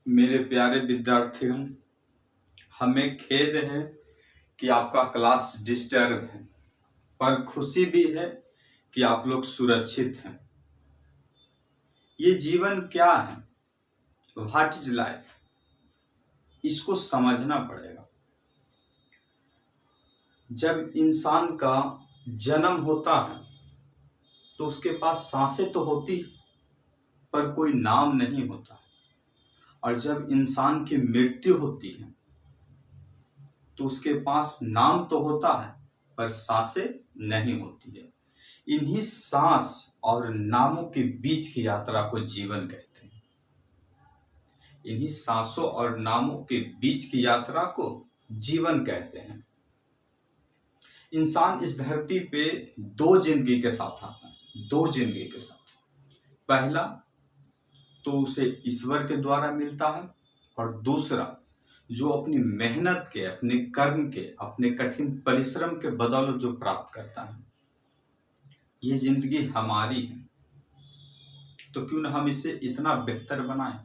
मेरे प्यारे विद्यार्थियों, हमें खेद है कि आपका क्लास डिस्टर्ब है, पर खुशी भी है कि आप लोग सुरक्षित हैं। ये जीवन क्या है? What is life? इसको समझना पड़ेगा। जब इंसान का जन्म होता है तो उसके पास सांसें तो होती पर कोई नाम नहीं होता, और जब इंसान की मृत्यु होती है तो उसके पास नाम तो होता है पर सांसें नहीं होती है। इन्हीं सांस और नामों के बीच की यात्रा को जीवन कहते हैं। इन्हीं सांसों और नामों के बीच की यात्रा को जीवन कहते हैं। इंसान इस धरती पे दो जिंदगी के साथ आता है, दो जिंदगी के साथ। पहला तो उसे ईश्वर के द्वारा मिलता है, और दूसरा जो अपनी मेहनत के, अपने कर्म के, अपने कठिन परिश्रम के बदौलत जो प्राप्त करता है। ये जिंदगी हमारी है, तो क्यों न हम इसे इतना बेहतर बनाएं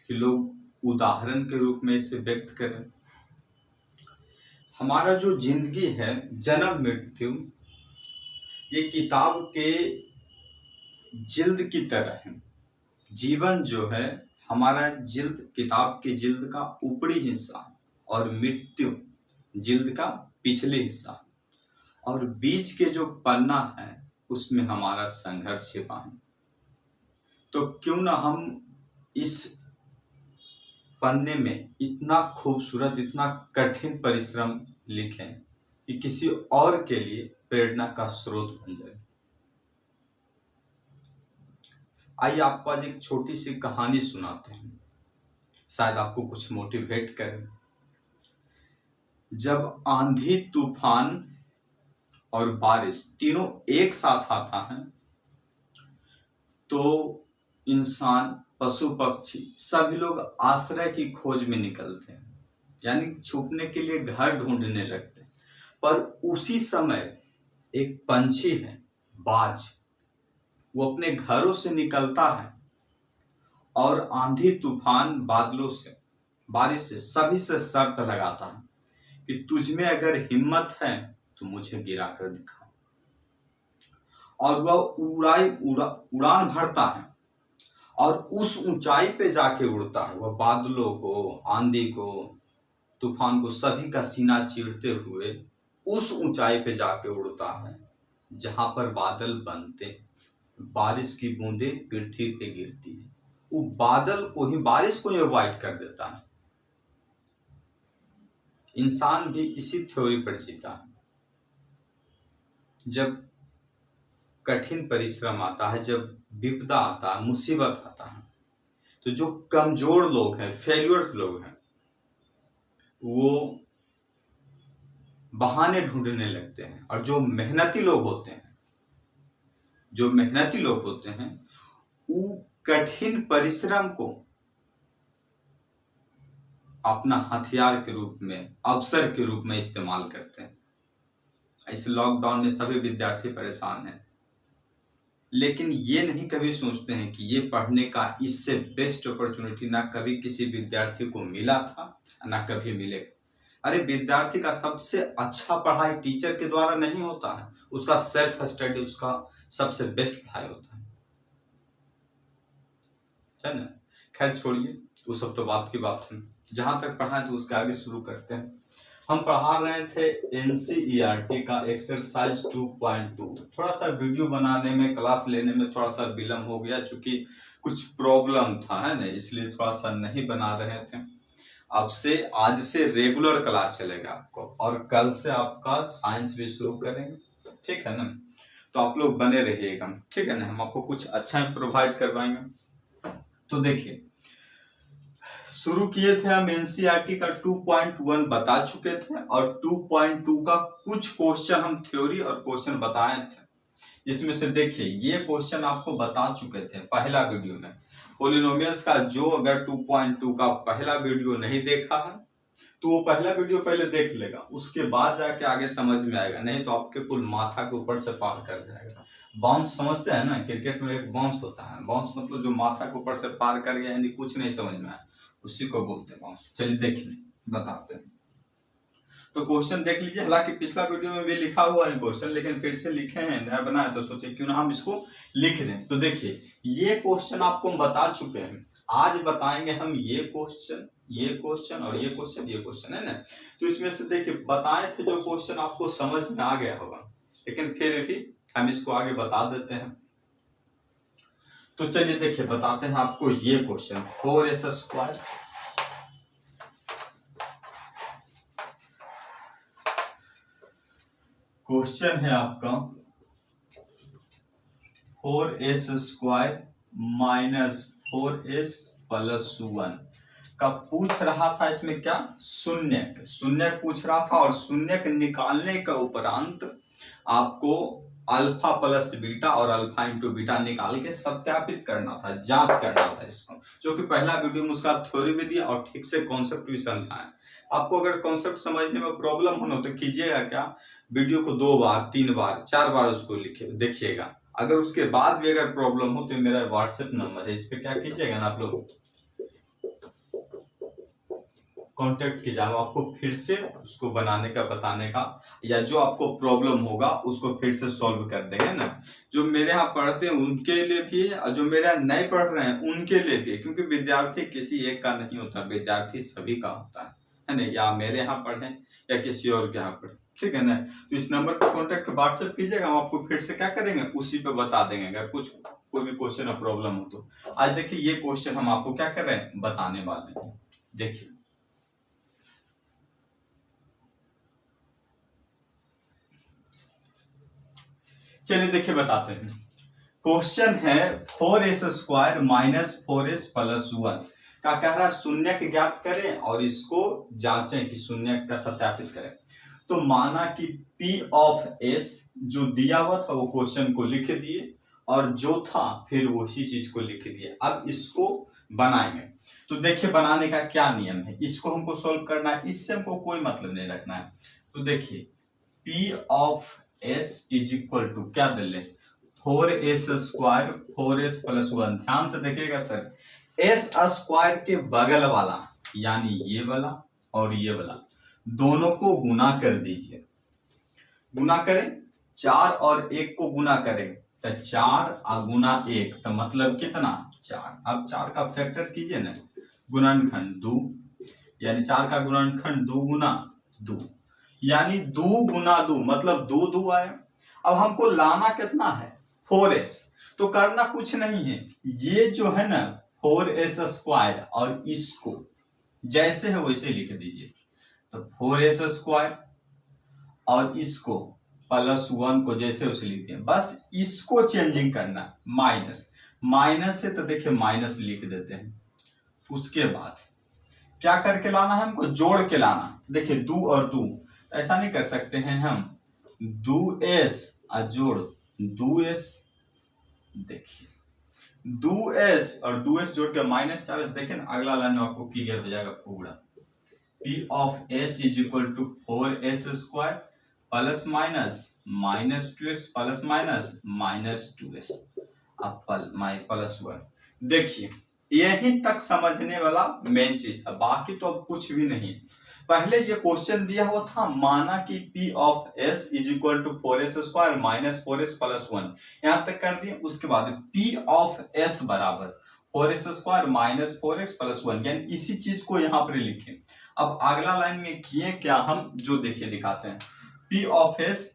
कि लोग उदाहरण के रूप में इसे व्यक्त करें। हमारा जो जिंदगी है, जन्म मृत्यु, ये किताब के जिल्द की तरह है। जीवन जो है हमारा जिल्द, किताब के जिल्द का ऊपरी हिस्सा, और मृत्यु जिल्द का पिछले हिस्सा, और बीच के जो पन्ना है उसमें हमारा संघर्ष छिपा है। तो क्यों ना हम इस पन्ने में इतना खूबसूरत, इतना कठिन परिश्रम लिखें कि किसी और के लिए प्रेरणा का स्रोत बन जाए। आइए आपको आज एक छोटी सी कहानी सुनाते हैं, शायद आपको कुछ मोटिवेट करे। जब आंधी, तूफान और बारिश तीनों एक साथ आता है तो इंसान, पशु पक्षी, सभी लोग आश्रय की खोज में निकलते हैं, यानी छुपने के लिए घर ढूंढने लगते हैं। पर उसी समय एक पंछी है, बाज, वो अपने घरों से निकलता है और आंधी, तूफान, बादलों से, बारिश से, सभी से शर्त लगाता है कि तुझमें अगर हिम्मत है तो मुझे गिरा कर दिखा। और वह उड़ान भरता है और उस ऊंचाई पे जाके उड़ता है। वह बादलों को, आंधी को, तूफान को, सभी का सीना चीरते हुए उस ऊंचाई पे जाके उड़ता है जहां पर बादल बनते हैं, बारिश की बूंदें पृथ्वी पे गिरती है। वो बादल को ही, बारिश को ही व्हाइट कर देता है। इंसान भी इसी थ्योरी पर जीता है। जब कठिन परिश्रम आता है, जब विपदा आता है, मुसीबत आता है, तो जो कमजोर लोग हैं, फेल्यूर्स लोग हैं, वो बहाने ढूंढने लगते हैं। और जो मेहनती लोग होते हैं, वो कठिन परिश्रम को अपना हथियार के रूप में, अवसर के रूप में इस्तेमाल करते हैं। इस लॉकडाउन में सभी विद्यार्थी परेशान हैं, लेकिन ये नहीं कभी सोचते हैं कि ये पढ़ने का इससे बेस्ट अपॉर्चुनिटी ना कभी किसी विद्यार्थी को मिला था, ना कभी मिलेगा। अरे विद्यार्थी का सबसे अच्छा पढ़ाई टीचर के द्वारा नहीं होता है, उसका सेल्फ स्टडी, उसका सबसे बेस्ट पढ़ाई होता है ना। खैर छोड़िए, वो सब तो बात की बात है। जहां तक पढ़ा है तो उसके आगे शुरू करते हैं। हम पढ़ा रहे थे एनसीईआरटी का एक्सरसाइज 2.2। थोड़ा सा वीडियो बनाने में, क्लास लेने में थोड़ा सा विलम्ब हो गया, क्योंकि कुछ प्रॉब्लम था, है ना, इसलिए थोड़ा सा नहीं बना रहे थे। अब से, आज से रेगुलर क्लास चलेगा आपको, और कल से आपका साइंस भी शुरू करेंगे, ठीक है ना। तो आप लोग बने रहिएगा, ठीक है ना। हम आपको कुछ अच्छा प्रोवाइड करवाएंगे। तो देखिए, शुरू किए थे हम एनसीईआरटी का 2.1 बता चुके थे, और 2.2 का कुछ क्वेश्चन हम थ्योरी और क्वेश्चन बताए थे। इसमें से देखिए, ये क्वेश्चन आपको बता चुके थे पहला वीडियो में। पॉलिनोमियल्स का जो अगर 2.2 का पहला वीडियो नहीं देखा है तो वो पहला वीडियो पहले देख लेगा, उसके बाद जाके आगे समझ में आएगा, नहीं तो आपके कुल माथा के ऊपर से पार कर जाएगा। बाउंस समझते हैं ना, क्रिकेट में एक बाउंस होता है। बाउंस मतलब जो माथा के ऊपर से पार कर गया, यानी कुछ नहीं समझ में आया, उसी को बोलते हैं बाउंस। चलिए देखिए बताते हैं। तो क्वेश्चन देख लीजिए, हालांकि पिछला वीडियो में भी लिखा हुआ है क्वेश्चन, लेकिन फिर से लिखे हैं, नया बना है तो सोचे क्यों ना हम इसको लिख दें। तो देखिए ये क्वेश्चन आपको हम बता चुके हैं, आज बताएंगे हम ये क्वेश्चन, ये क्वेश्चन और ये क्वेश्चन, ये क्वेश्चन है ना। तो इसमें से देखिए बताए थे जो क्वेश्चन आपको समझ में आ गया होगा, लेकिन फिर भी हम इसको आगे बता देते हैं। तो चलिए देखिए बताते हैं आपको ये क्वेश्चन, 4s²। क्वेश्चन है आपका 4s² माइनस 4s प्लस 1 का पूछ रहा था। इसमें क्या शून्य पूछ रहा था, और शून्य निकालने का उपरांत आपको अल्फा प्लस बीटा और अल्फा इंटू बीटा निकाल के सत्यापित करना था, जांच करना था इसको, जो कि पहला वीडियो में उसका थ्योरी भी दिया और ठीक से कॉन्सेप्ट भी समझाया। आपको अगर कॉन्सेप्ट समझने में प्रॉब्लम हो तो कीजिएगा क्या, वीडियो को 2 बार 3 बार 4 बार उसको देखिएगा। अगर उसके बाद भी अगर प्रॉब्लम हो तो मेरा व्हाट्सएप नंबर है, इस पे क्या कीजिएगा ना आप लोग कांटेक्ट कीजिए, हम आपको फिर से उसको बनाने का बताने का, या जो आपको प्रॉब्लम होगा उसको फिर से सॉल्व कर देंगे ना। जो मेरे यहाँ पढ़ते हैं उनके लिए भी है, और जो मेरे यहाँ नहीं पढ़ रहे हैं उनके लिए भी है, क्योंकि विद्यार्थी किसी एक का नहीं होता, विद्यार्थी सभी का होता है ना। या मेरे यहाँ पढ़े या किसी और के यहाँ पढ़े, ठीक है ना। तो इस नंबर पर कॉन्टेक्ट व्हाट्सएप कीजिएगा, हम आपको फिर से क्या करेंगे उसी पे बता देंगे, अगर कुछ कोई भी क्वेश्चन और प्रॉब्लम हो तो। आज देखिए ये क्वेश्चन हम आपको क्या कर रहे हैं, बताने वाले हैं। देखिए चलिए देखिए बताते हैं। क्वेश्चन है 4s² माइनस 4s प्लस 1 का कह रहा है शून्य ज्ञात करें और इसको जांचें कि शून्य का सत्यापित करें। तो माना कि P ऑफ S जो दिया हुआ था वो क्वेश्चन को लिख दिए, और जो था फिर वही चीज को लिख दिए। अब इसको बनाएंगे। तो देखिए बनाने का क्या नियम है, इसको हमको सॉल्व करना है, इससे हमको कोई मतलब नहीं रखना है। तो देखिए P of S is equal to क्या दे ले, 4s² 4s प्लस 1। ध्यान से देखिएगा सर, s² के बगल वाला यानी ये वाला और ये वाला दोनों को गुना कर दीजिए। गुना करें, 4 और 1 को गुना करें तो 4 गुना 1 तो मतलब कितना 4। अब 4 का फैक्टर कीजिए ना, गुणनखंड 2, यानी 4 का गुणनखंड 2 गुना 2, यानी 2 गुना 2 मतलब 2 2 आया। अब हमको लाना कितना है 4s, तो करना कुछ नहीं है, ये जो है ना 4s² और इसको जैसे है वैसे लिख दीजिए। तो 4s² और इसको प्लस 1 को जैसे उसे लिख दिया, बस इसको चेंजिंग करना, माइनस से तो देखिए माइनस लिख देते हैं। उसके बाद क्या करके लाना है हमको, जोड़ के लाना। देखिए 2 और 2 ऐसा नहीं कर सकते हैं हम, 2s और जोड़ 2s, देखिए 2s और 2s जोड़ के -4s। देखिए ना अगला लाइन में आपको क्लियर हो जाएगा पूरा। P of S is equal to 4s² plus minus 2s plus minus 2s अब प्लस 1। देखिए यही तक समझने वाला मेन चीज था, बाकी तो अब कुछ भी नहीं। पहले ये क्वेश्चन दिया हुआ था, माना कि P of S is equal to 4s² minus 4s plus 1, यहां तक कर दिए। उसके बाद P ऑफ S बराबर 4s² माइनस 4x प्लस 1, यानी इसी चीज को यहाँ पर लिखें। अब अगला लाइन में किए क्या हम, जो देखिए दिखाते हैं। P ऑफ S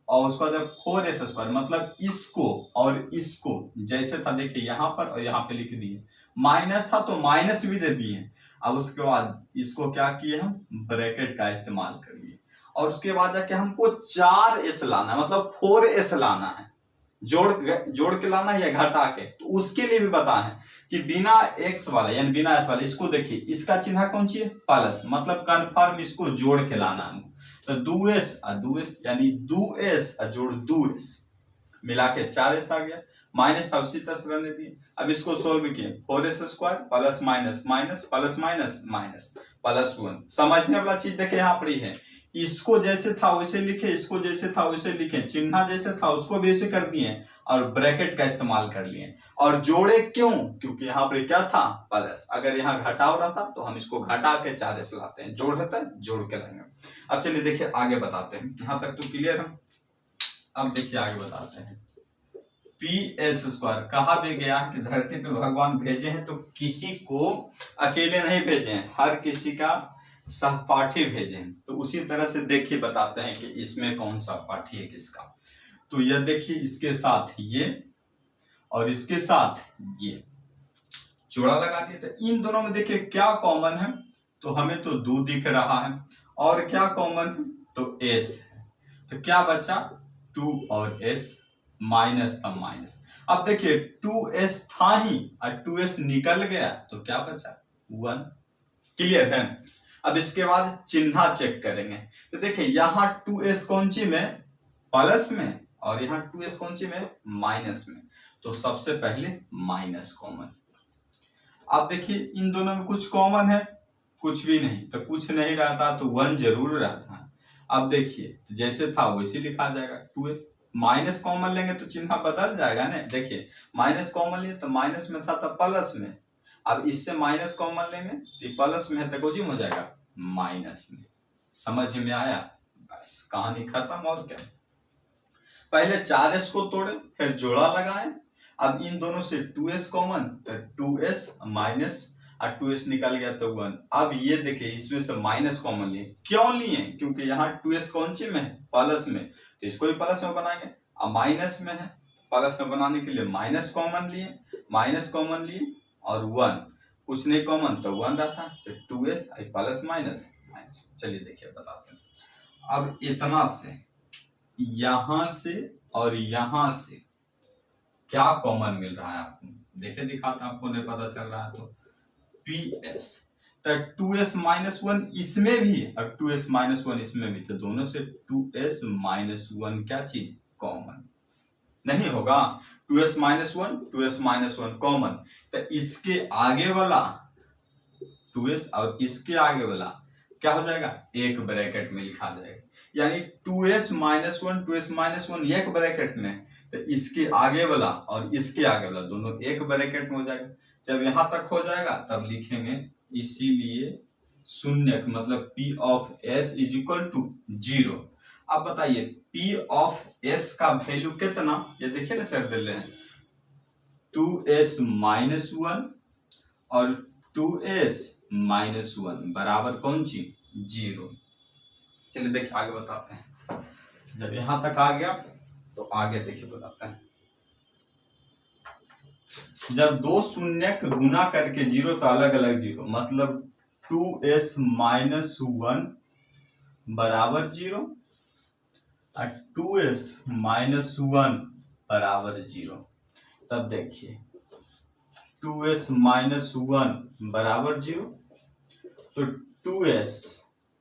और उसके बाद 4s² मतलब इसको और इसको जैसे था देखिए यहाँ पर और यहाँ पे लिख दिए, माइनस था तो माइनस भी दे दिए। अब उसके बाद इसको क्या किए हम, ब्रैकेट का इस्तेमाल करिए, और उसके बाद जाके हमको 4s लाना है, मतलब 4s लाना है, जोड़ के लाना है या घटा के। तो उसके लिए भी बता है कि बिना x वाला यानी बिना s वाला, इसको देखिए इसका चिन्ह कौन सी है प्लस, मतलब कन्फर्म इसको जोड़ के लाना है। तो 2s और 2s यानी 2s और जोड़ 2s मिला के 4s आ गया, माइनस था उसी तरह से रहने दिए। अब इसको सोल्व किए, 4s² plus minus plus minus +1। समझने वाला चीज देखे यहाँ पर ही है, इसको जैसे था वैसे लिखे, इसको जैसे था वैसे लिखे, चिन्ह जैसे था उसको भी ऐसे कर दिए और ब्रैकेट का इस्तेमाल कर लिए। और जोड़े क्यों? क्योंकि यहाँ पर क्या था प्लस, अगर यहाँ घटाव रहता तो हम इसको घटा के 4s लाते हैं, जोड़ रहता है जोड़ के लाएंगे। अब चलिए देखिए आगे बताते हैं, यहाँ तक तो क्लियर है। अब देखिए आगे बताते हैं, PS² कहा भी गया कि धरती पे भगवान भेजे हैं तो किसी को अकेले नहीं भेजे हैं, हर किसी का सहपाठी भेजे हैं। तो उसी तरह से देखिए बताते हैं कि इसमें कौन सा पाठी है किसका। तो यह देखिए इसके साथ ये और इसके साथ ये जोड़ा लगा दिए, तो इन दोनों में देखिए क्या कॉमन है, तो हमें तो 2 दिख रहा है, और क्या कॉमन है तो s है, तो क्या बचा 2 और s माइनस अब माइनस। अब देखिए 2s था ही और 2s निकल गया तो क्या बचा 1। क्लियर है। अब इसके बाद चिन्ह चेक करेंगे, तो देखिए यहाँ 2s कौन सी में प्लस में और यहाँ 2s कौन सी में माइनस में, तो सबसे पहले माइनस कॉमन। अब देखिए इन दोनों में कुछ कॉमन है, कुछ भी नहीं, तो कुछ नहीं रहता तो 1 जरूर रहता है। अब देखिए जैसे था वैसे लिखा जाएगा 2s, माइनस कॉमन लेंगे तो चिन्ह बदल जाएगा ना। देखिए माइनस कॉमन लिए तो माइनस में था तो प्लस में, अब इससे माइनस कॉमन लेंगे तो प्लस में है तो कुछ हो जाएगा माइनस में। समझ में आया? बस कहानी खत्म। और क्या, पहले 4s को तोड़े फिर जोड़ा लगाए, अब इन दोनों से 2s कॉमन तो 2s माइनस और 2s निकल गया तो 1। अब ये देखिए इसमें से माइनस कॉमन लिए, क्यों लिए? क्योंकि यहाँ 2s कौन सी में है प्लस में, तो इसको भी प्लस में बनाएंगे। अब माइनस में है, प्लस में बनाने के लिए माइनस कॉमन लिए और 1, कुछ नहीं कॉमन तो 1 रहता है, तो 2s प्लस माइनस माइनस। चलिए देखिए बताते हैं। अब इतना से यहां से और यहां से क्या कॉमन मिल रहा है आपको, देखे दिखाता आपको नहीं पता चल रहा है तो PS, तो 2s माइनस 1 इसमें भी और 2s माइनस 1 इसमें भी, तो दोनों से 2s माइनस 1 क्या चीज कॉमन नहीं होगा। 2s माइनस 1 कॉमन, तो इसके आगे वाला 2s और इसके आगे वाला क्या हो जाएगा, एक ब्रैकेट में लिखा जाएगा, यानी 2s माइनस 1 एक ब्रैकेट में, तो इसके आगे वाला और इसके आगे वाला दोनों एक ब्रैकेट में हो जाएगा। जब यहां तक हो जाएगा तब लिखेंगे इसीलिए शून्य मतलब P of S is equal to 0। अब बताइए P ऑफ S का वैल्यू कितना, ये देखिए ना सर दे रहे हैं 2s माइनस 1 और 2s माइनस 1 बराबर कौन सी 0। चलिए देखिए आगे बताते हैं, जब यहां तक आ गया तो आगे देखिए बताते हैं। जब 2 शून्य गुना करके 0 तो अलग अलग 0, मतलब 2s माइनस 1 बराबर 0 और 2s माइनस 1 बराबर 0। तब देखिए 2s माइनस 1 बराबर 0, तो 2s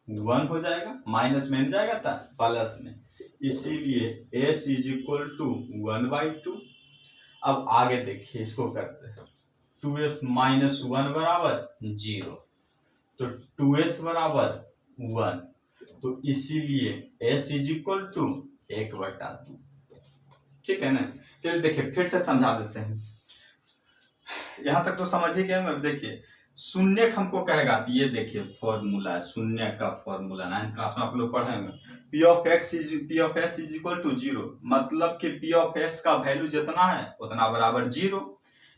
1 हो जाएगा, माइनस में जाएगा था प्लस में, इसीलिए s इज इक्वल टू 1/2। अब आगे देखिए इसको करते हैं, 2s माइनस 1 बराबर 0, तो 2s बराबर 1, तो इसीलिए s इज इक्वल टू 1/2। ठीक है ना। चलिए देखिए फिर से समझा देते हैं, यहां तक तो समझ ही गए। अब देखिए शून्य हमको कहेगा, ये देखिए फॉर्मूला है शून्य का, फॉर्मूला 9th क्लास में आप लोग पढ़े होंगे, P of S is equal to 0, मतलब कि P ऑफ S का वैल्यू जितना है उतना बराबर 0।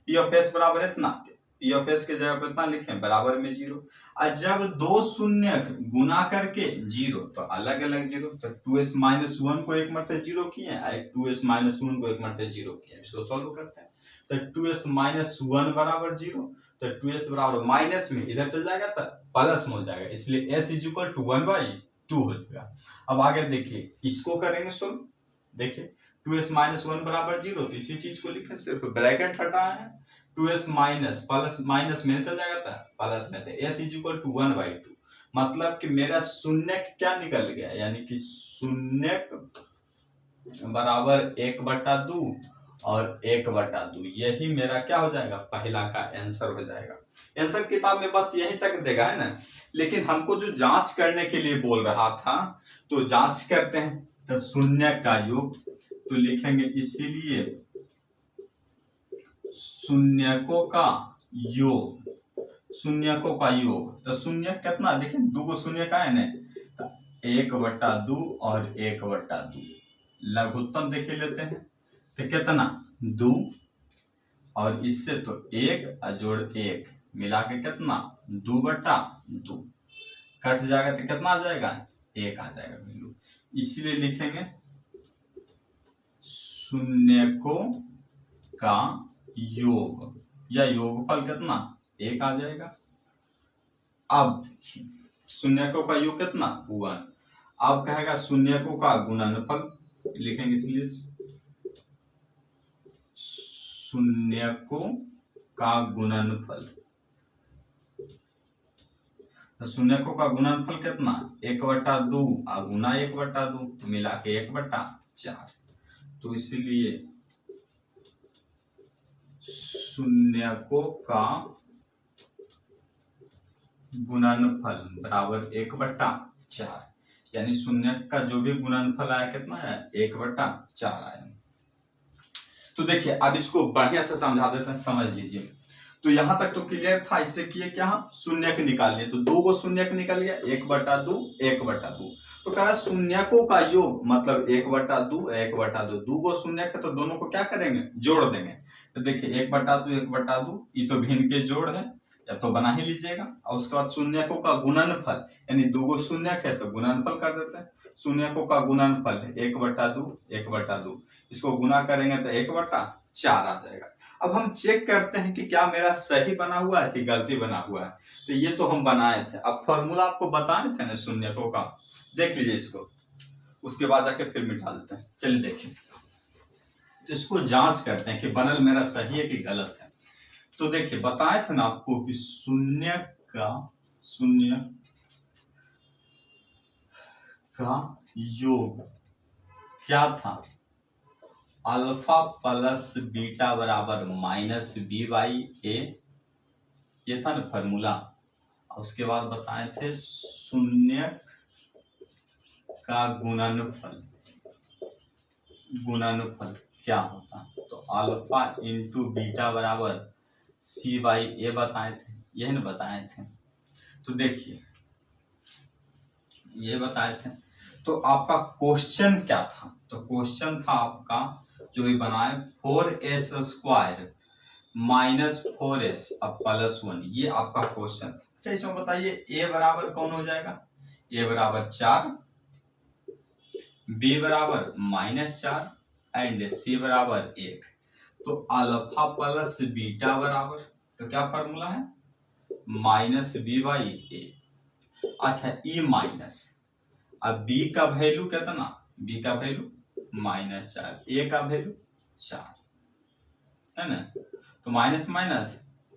P ऑफ S बराबर इतना, P ऑफ S के जगह पर इतना लिखें बराबर में 0। और जब 2 शून्य गुना करके 0 तो अलग अलग 0, तो 2s माइनस 1 को एक मरते 0 किए, 2s माइनस 1 को एक मरते 0 किए, इसको सॉल्व करते हैं। तो 2s माइनस 1 बराबर 0, तो 2s बराबर माइनस में इधर चल जाएगा तो प्लस में हो जाएगा, इसलिए s इज इक्वल टू 1/2 हो जाएगा। अब आगे देखिए इसको करेंगे सोल्व, देखिए 2s माइनस 1 बराबर 0, तो इसी चीज को लिखे, सिर्फ ब्रैकेट हटाया है, 2s माइनस प्लस माइनस में चल जाएगा था प्लस में, तो s इज इक्वल टू 1/2, मतलब कि मेरा शून्य क्या निकल गया, यानी कि शून्य बराबर 1/2 और 1/2, यही मेरा क्या हो जाएगा, पहला का आंसर हो जाएगा। आंसर किताब में बस यहीं तक देगा, है ना। लेकिन हमको जो जांच करने के लिए बोल रहा था, तो जांच करते हैं। तो शून्य का योग तो लिखेंगे, इसीलिए शून्यकों का योग, शून्यकों का योग। तो शून्य कितना, देखिए 2 को शून्य का है ना, 1/2 और 1/2 लघुत्तम देखिए लेते हैं, तो कितना 2, और इससे तो 1 जोड़ 1 मिला के कितना 2/2, कट जाएगा तो कितना आ जाएगा, 1 आ जाएगा वैल्यू। इसलिए लिखेंगे शून्यकों का योग या योगफल कितना 1 आ जाएगा। अब शून्यकों का योग कितना 1। अब कहेगा शून्यकों का गुणनफल, लिखेंगे इसलिए शून्यकों का गुणनफल। तो शून्यकों का गुणनफल कितना 1/2 और गुना 1/2 तो मिला के 1/4। तो इसलिए शून्यकों का गुणनफल बराबर 1/4, यानी शून्य का जो भी गुणनफल आया कितना है 1/4 आया। तो देखिए अब इसको बढ़िया से समझा देते हैं, समझ लीजिए। तो यहां तक तो क्लियर था। इससे किए क्या, हम शून्य के निकाल लिए, तो 2 को शून्य के निकल गया 1/2 1/2। तो कह रहा शून्यकों का योग मतलब 1/2 1/2, 2 को शून्य के तो दोनों को क्या करेंगे, जोड़ देंगे। तो देखिए 1/2 1/2 ये तो भिन्न के जोड़ है, या तो बना ही लीजिएगा। और उसके बाद शून्यकों का गुणनफल, यानी 2 को शून्य है तो गुणनफल कर देते हैं। शून्यकों का गुणनफल 1/2 1/2, इसको गुना करेंगे तो 1/4 आ जाएगा। अब हम चेक करते हैं कि क्या मेरा सही बना हुआ है कि गलती बना हुआ है। तो ये तो हम बनाए थे, अब फॉर्मूला आपको बताए थे ना शून्यकों का, देख लीजिए इसको, उसके बाद आके फिर मिटा देते हैं। चलिए देखिए, तो इसको जांच करते हैं कि बनल मेरा सही है कि गलत है। तो देखिए बताए थे ना आपको कि शून्य का योग क्या था, अल्फा प्लस बीटा बराबर -b/a, ये था ना फॉर्मूला। उसके बाद बताए थे शून्य का गुणनफल क्या होता, तो अल्फा इंटू बीटा बराबर c/a बताए थे, यही ना बताए थे। तो देखिए ये बताए थे। तो आपका क्वेश्चन क्या था, तो क्वेश्चन था आपका जो भी बनाए 4s² -4s अब +1, ये आपका क्वेश्चन। अच्छा इसमें बताइए a बराबर कौन हो जाएगा, a बराबर 4, b बराबर -4 एंड c बराबर 1। तो अल्फा प्लस बीटा बराबर, तो क्या फॉर्मूला है -b/a। अच्छा e माइनस, अब b का वैल्यू कितना, b का वैल्यू -4, a का वैल्यू 4 है ना, तो माइनस माइनस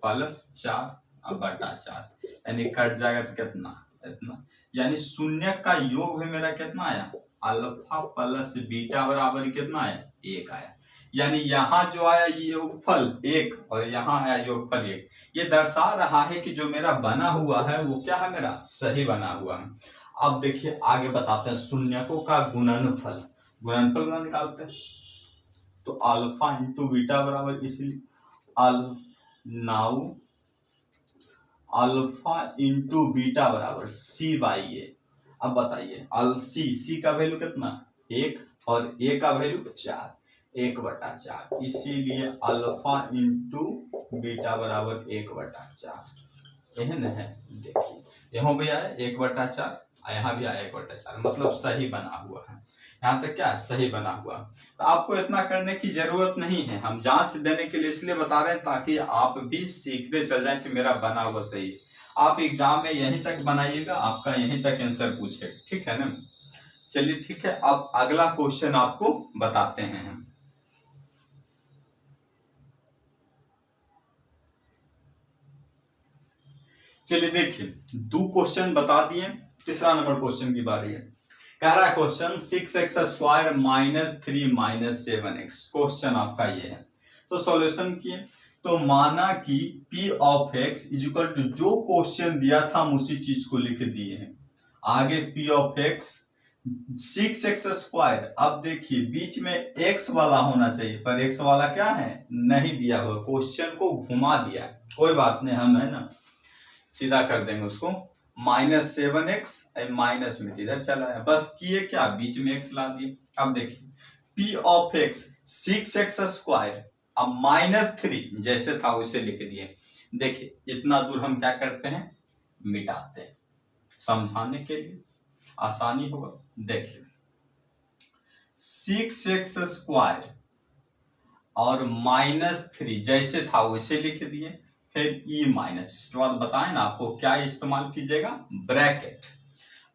+4 अब बटा 4, यानी कट जाएगा तो कितना इतना, यानी शून्य का योग भी मेरा कितना आया, अल्फा प्लस बीटा बराबर कितना आया 1 आया। यानी यहाँ जो आया योगफल 1 और यहाँ आया योगफल 1, ये दर्शा रहा है कि जो मेरा बना हुआ है वो क्या है, मेरा सही बना हुआ है। अब देखिए आगे बताते हैं शून्यकों का गुणनफल निकालते हैं। तो अल्फा इंटू बीटा बराबर, इसलिए अल्फा इंटू बीटा बराबर c/a। अब बताइए c का वैल्यू कितना 1 और a का वैल्यू 4, 1/4, इसीलिए अल्फा इंटू बीटा बराबर 1/4 एहन है। देखिए यहाँ भी आया 1/4, यहाँ भी आया 1/4, मतलब सही बना हुआ है। यहाँ तक क्या सही बना हुआ। तो आपको इतना करने की जरूरत नहीं है, हम जांच देने के लिए इसलिए बता रहे हैं ताकि आप भी सीखते चल जाएं कि मेरा बना हुआ सही है। आप एग्जाम में यहीं तक बनाइएगा, आपका यहीं तक आंसर पूछेगा, ठीक है ना। चलिए ठीक है, अब अगला क्वेश्चन आपको बताते हैं हम। चलिए देखिए 2 क्वेश्चन बता दिए, तीसरा नंबर क्वेश्चन की बारी है। कह रहा है question 6x² minus 3 minus 7x, question आपका ये है। तो सॉल्यूशन किए, तो माना कि p of x is equal to जो क्वेश्चन दिया था हम उसी चीज को लिख दिए हैं। आगे p ऑफ x 6x²। अब देखिए बीच में x वाला होना चाहिए, पर x वाला क्या है, नहीं दिया हुआ, क्वेश्चन को घुमा दिया। कोई बात नहीं, हम है ना सीधा कर देंगे उसको। -7x माइनस में इधर चला है, बस किए क्या, बीच में x ला दिए। अब देखिए p ऑफ x 6x², अब -3 जैसे था उसे लिख दिए। देखिए इतना दूर हम क्या करते हैं, मिटाते हैं, समझाने के लिए आसानी होगा। देखिए 6x² और -3 जैसे था वैसे लिख दिए, फिर e माइनस, इसके बाद बताएं ना आपको क्या इस्तेमाल कीजिएगा, ब्रैकेट।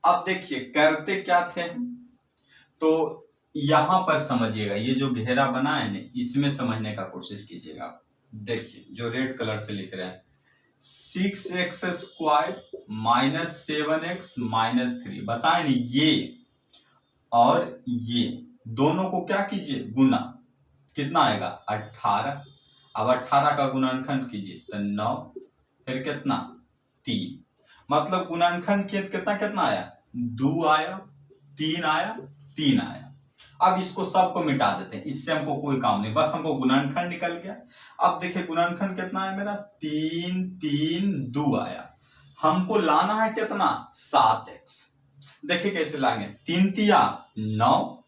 अब देखिए करते क्या थे, तो यहां पर समझिएगा, ये जो घेरा बना है ना इसमें समझने का कोशिश कीजिएगा। देखिए जो रेड कलर से लिख रहे हैं 6x² माइनस 7x माइनस 3, बताएं ना ये और ये दोनों को क्या कीजिए, गुना, कितना आएगा 18। अब 18 का गुणनखंड कीजिए तो 9, फिर कितना 3, मतलब गुणनखंड किए कितना कितना आया, 2 आया, 3 आया, 3 आया। अब इसको सबको मिटा देते हैं, इससे हमको कोई काम नहीं, बस हमको गुणनखंड निकल गया। अब देखिए गुणनखंड कितना है मेरा, 3 3 2 आया। हमको लाना है कितना, 7x। देखिए कैसे लाएंगे, 3 तिया 9,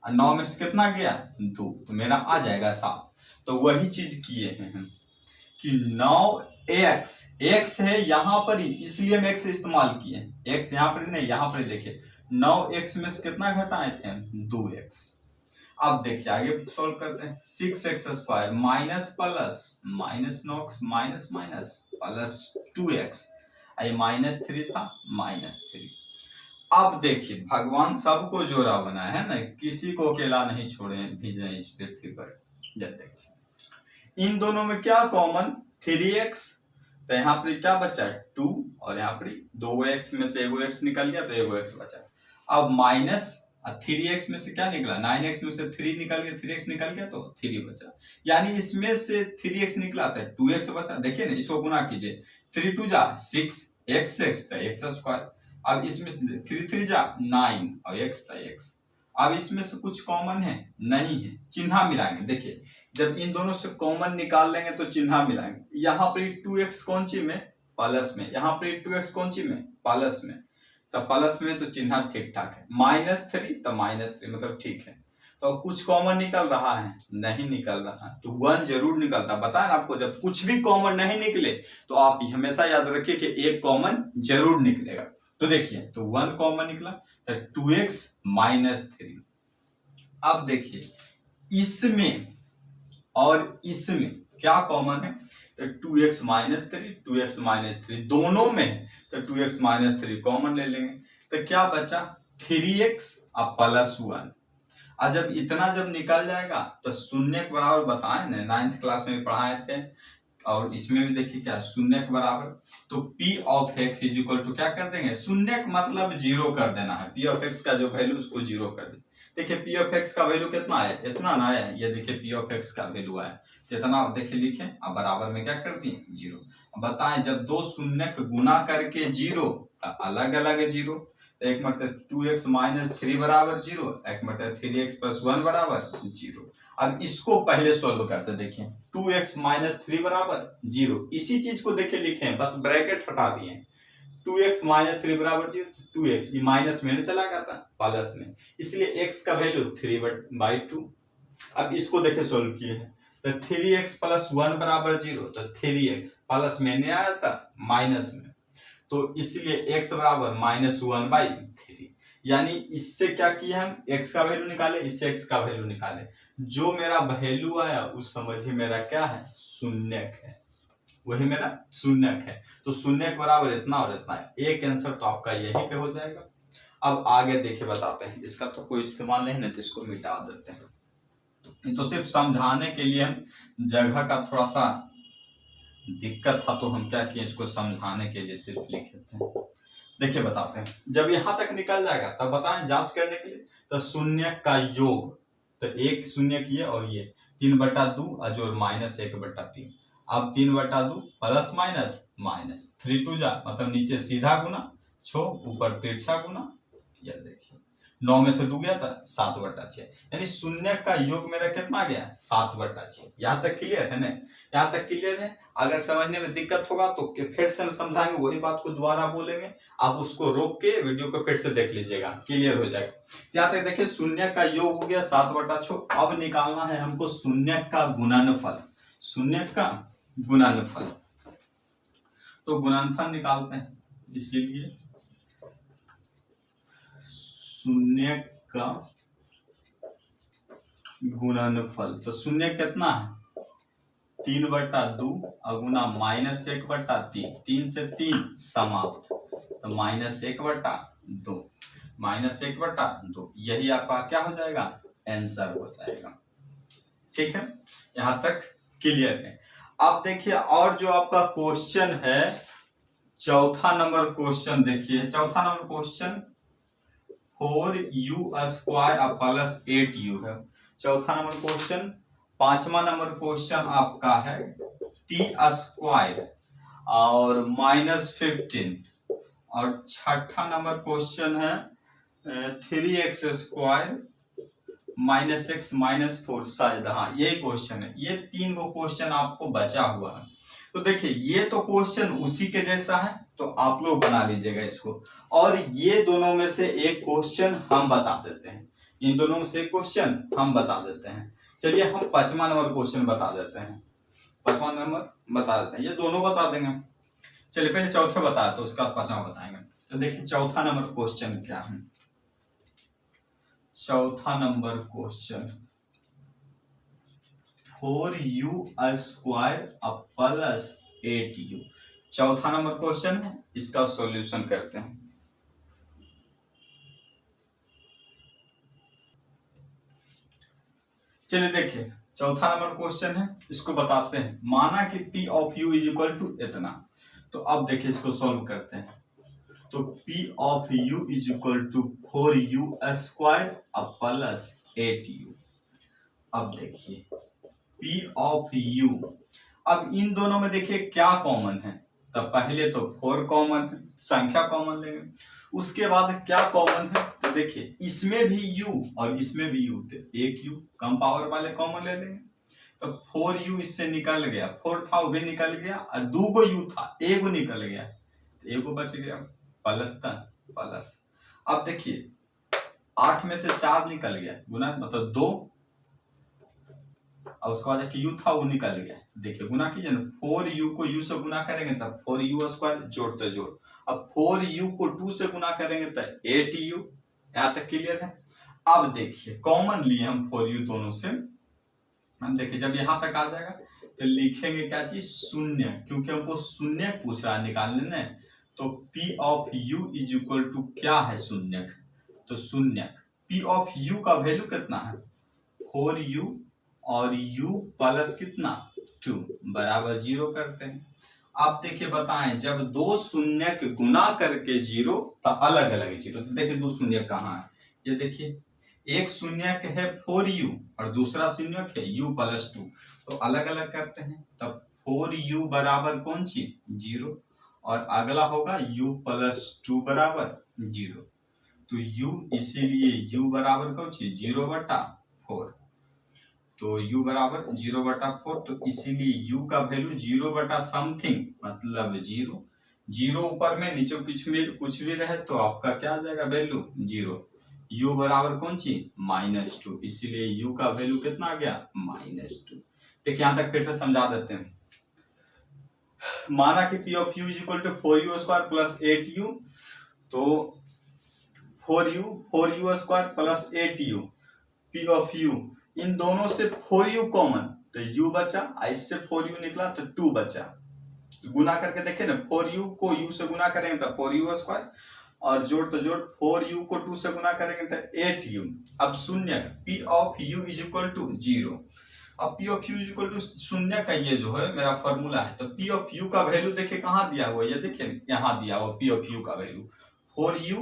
9 में से कितना गया 2, तो मेरा आ जाएगा 7। तो वही चीज किए हैं हम कि 9x, x है यहाँ पर ही, इसलिए हम x इस्तेमाल किए, x यहाँ पर नहीं, यहाँ पर देखिए 9x में से कितना घटाए थे हम, 2x। अब देखिए आगे सॉल्व करते हैं, 6x² minus plus minus 9x minus minus plus 2x, -3 था -3। अब देखिए भगवान सबको जोड़ा बना है ना, किसी को अकेला नहीं छोड़े भेजे इस पृथ्वी पर। जब देखिए इन दोनों में क्या कॉमन, 3x, तो यहाँ पर क्या बचा 2, और यहाँ पर 2x में से एगो x निकल गया तो एगो x बचा। अब माइनस 3x में से क्या निकला, 9x में से 3 निकल गया, 3x निकल गया तो 3 बचा, यानी इसमें से 3x निकला था 2x बचा। देखिए ना इसको गुना कीजिए, 3 2 जा 6, x तो x²। अब इसमें 3 3 जा 9 और x था x। अब इसमें से कुछ कॉमन है, नहीं है, चिन्ह मिलाएंगे। देखिए जब इन दोनों से कॉमन निकाल लेंगे तो चिन्ह मिलाएंगे। यहाँ पर 2x कौन सी में, प्लस में, यहाँ पर 2x कौन सी में, प्लस में, तो प्लस में तो चिन्ह ठीक ठाक है। -3 तो -3 मतलब ठीक है। तो कुछ कॉमन निकल रहा है, नहीं निकल रहा है, तो 1 जरूर निकलता। बताया आपको जब कुछ भी कॉमन नहीं निकले तो आप हमेशा याद रखिए कि एक कॉमन जरूर निकलेगा। तो देखिए तो 1 कॉमन निकला, तो 2x -3। अब देखिए इसमें और इसमें क्या कॉमन है, तो 2x -3 2x -3 दोनों में, तो 2x -3 कॉमन ले लेंगे, तो क्या बचा 3x और +1। और जब इतना जब निकल जाएगा तो शून्य के बराबर, बताए ना 9th क्लास में पढ़ाए थे, और इसमें भी देखिए क्या शून्य के बराबर, तो p of x is equal to क्या कर देंगे, शून्य का मतलब 0 कर देना है, p ऑफ x का जो वैल्यू उसको 0 कर दे। देखिए p ऑफ x का वैल्यू कितना है, इतना ना है, ये देखिए p ऑफ x का वैल्यू आया जितना, देखिए लिखे अब बराबर में क्या कर दिए 0। बताएं जब दो शून्य को गुना करके 0 अलग अलग 0, एक मतलब 2x -3 बराबर 0, एक मतलब 3x + 1 बराबर 0। अब इसको पहले सोल्व करते, देखिए 2x -3 बराबर 0, इसी चीज को देखिए लिखे, बस ब्रैकेट हटा दिए, 2x -3 बराबर 0, 2x ये माइनस में चला गया था प्लस में, इसलिए x का वैल्यू 3/2। अब इसको देखिए सोल्व किए हैं, तो 3x + 1 बराबर 0, तो 3x प्लस में नहीं आया था माइनस में, तो इसलिए x बराबर -1/3। यानी इससे क्या किया हम, x का वैल्यू निकाले, इससे x का वैल्यू निकाले, जो मेरा वैल्यू आया उस समझिए मेरा क्या है, शून्यक है, वही मेरा शून्यक है। तो शून्य के बराबर इतना और इतना है, एक आंसर तो आपका यही पे हो जाएगा। अब आगे देखिए बताते हैं, इसका तो कोई इस्तेमाल नहीं है तो इसको मिटा देते हैं। तो सिर्फ समझाने के लिए हम, जगह का थोड़ा सा दिक्कत था तो हम क्या किए, इसको समझाने के लिए सिर्फ लिखे थे। देखिए बताते हैं, जब यहां तक निकल जाएगा तब बताएं जांच करने के लिए। तो शून्य का योग, तो एक शून्य की है और ये 3/2 अजोर -1/3। अब 3/2 प्लस माइनस माइनस 3 2 जा मतलब नीचे सीधा गुना, छो ऊपर तिरछा गुना। यह देखिए 9 में से 2 गया था 7/6, यानी शून्य का योग मेरा कितना गया 7/6। यहाँ तक क्लियर है ना? यहाँ तक क्लियर है। अगर समझने में दिक्कत होगा तो फिर से हम समझाएंगे, वही बात को दोबारा बोलेंगे, आप उसको रोक के वीडियो को फिर से देख लीजिएगा, क्लियर हो जाएगा। यहाँ तक देखिए शून्य का योग हो गया 7/6। अब निकालना है हमको शून्य का गुणनफल, शून्य का गुणनफल। तो गुणनफल निकालते हैं, इसीलिए शून्य का गुणनफल। तो शून्य कितना है 3/2 अगुना -1/3, 3 से 3 समाप्त, तो -1/2, -1/2, यही आपका क्या हो जाएगा आंसर हो जाएगा। ठीक है, यहां तक क्लियर है। अब देखिए और जो आपका क्वेश्चन है चौथा नंबर क्वेश्चन, देखिए चौथा number question 4u² plus 8u है। चौथा नंबर क्वेश्चन। पांचवा नंबर क्वेश्चन आपका है t² और -15, और छठा नंबर क्वेश्चन है 3x² -x -4, शायद हाँ यही क्वेश्चन है। ये 3 गो क्वेश्चन आपको बचा हुआ है। तो देखिए ये तो क्वेश्चन उसी के जैसा है, तो आप लोग बना लीजिएगा इसको, और ये दोनों में से एक क्वेश्चन हम बता देते हैं, इन दोनों में से एक क्वेश्चन हम बता देते हैं। चलिए हम 5वां नंबर क्वेश्चन बता देते हैं, 5वां नंबर बता देते हैं, ये दोनों बता देंगे। चलिए पहले चौथे बताए तो उसका 5वां बताएंगे। तो देखिए चौथा नंबर क्वेश्चन क्या है। चौथा number question 4u² plus 8u, चौथा नंबर क्वेश्चन है, इसका सॉल्यूशन करते हैं। चलिए देखिए चौथा नंबर क्वेश्चन है, इसको बताते हैं। माना कि p of u is equal to इतना, तो अब देखिए इसको सॉल्व करते हैं। तो p of u is equal to 4u² plus 8u। अब देखिए p ऑफ u, अब इन दोनों में देखिए क्या कॉमन है, तो पहले तो 4 कॉमन है, संख्या कॉमन लेंगे। उसके बाद क्या कॉमन है, तो देखिए इसमें भी u और इसमें भी u, तो एक u कम पावर वाले कॉमन ले लेंगे। तो 4u इससे निकल गया, 4 था वो भी निकल गया, और 2 गो u था, एक निकल गया, तो एक बच गया, प्लस था प्लस। अब देखिए 8 में से 4 निकल गया, गुना मतलब 2, और उसके बाद यू था वो निकल गया। देखिए गुना कीजिए ना, 4u को u से गुना करेंगे तब 4u² जोड़ते जोड़, अब 4u को 2 से गुना करेंगे तो 8u। यहाँ तक क्लियर है। अब देखिए कॉमन लिए हम 4u दोनों से, हम देखिए जब यहाँ तक आ जाएगा तो लिखेंगे क्या चीज शून्य, क्योंकि हमको शून्य पूछ रहा है निकालने ने। तो p of u is equal to क्या है शून्य, तो शून्य p ऑफ u का वैल्यू कितना है 4u और u प्लस कितना 2 बराबर 0 करते हैं। आप देखिए बताएं जब दो शून्य के गुना करके 0 तो अलग अलग 0, तो देखिए दो शून्य कहाँ है, ये देखिए एक शून्य है 4u और दूसरा शून्य है u प्लस 2, तो अलग अलग करते हैं। तब 4u बराबर कौन सी 0, और अगला होगा u प्लस 2 बराबर 0, तो u इसीलिए u बराबर कौन सी 0/4, तो u बराबर 0/4, तो इसीलिए u का वैल्यू 0/समथिंग मतलब 0, 0 ऊपर में नीचे कुछ भी रहे तो आपका क्या आ जाएगा वैल्यू 0। u बराबर कौन सी -2, इसीलिए u का वैल्यू कितना आ गया -2। देखिए यहाँ तक फिर से समझा देते हैं। माना कि p of u is equal to 4u² plus 8u, तो 4u² plus 8u, p of u, इन दोनों से 4u कॉमन, तो u बचा, इससे 4u निकला तो 2 बचा, गुना करके देखे ना 4u को u से गुना करेंगे तो 4u², और जोड़ तो जोड़ 4u को 2 से गुना करेंगे तो 8u। अब शून्य p of u is equal to 0, अब P of U equal to शून्य का ये जो है मेरा फॉर्मूला है, तो पी ऑफ यू का वैल्यू देखिए कहाँ दिया हुआ है, ये देखिए यहाँ दिया हुआ पी ऑफ यू का value 4u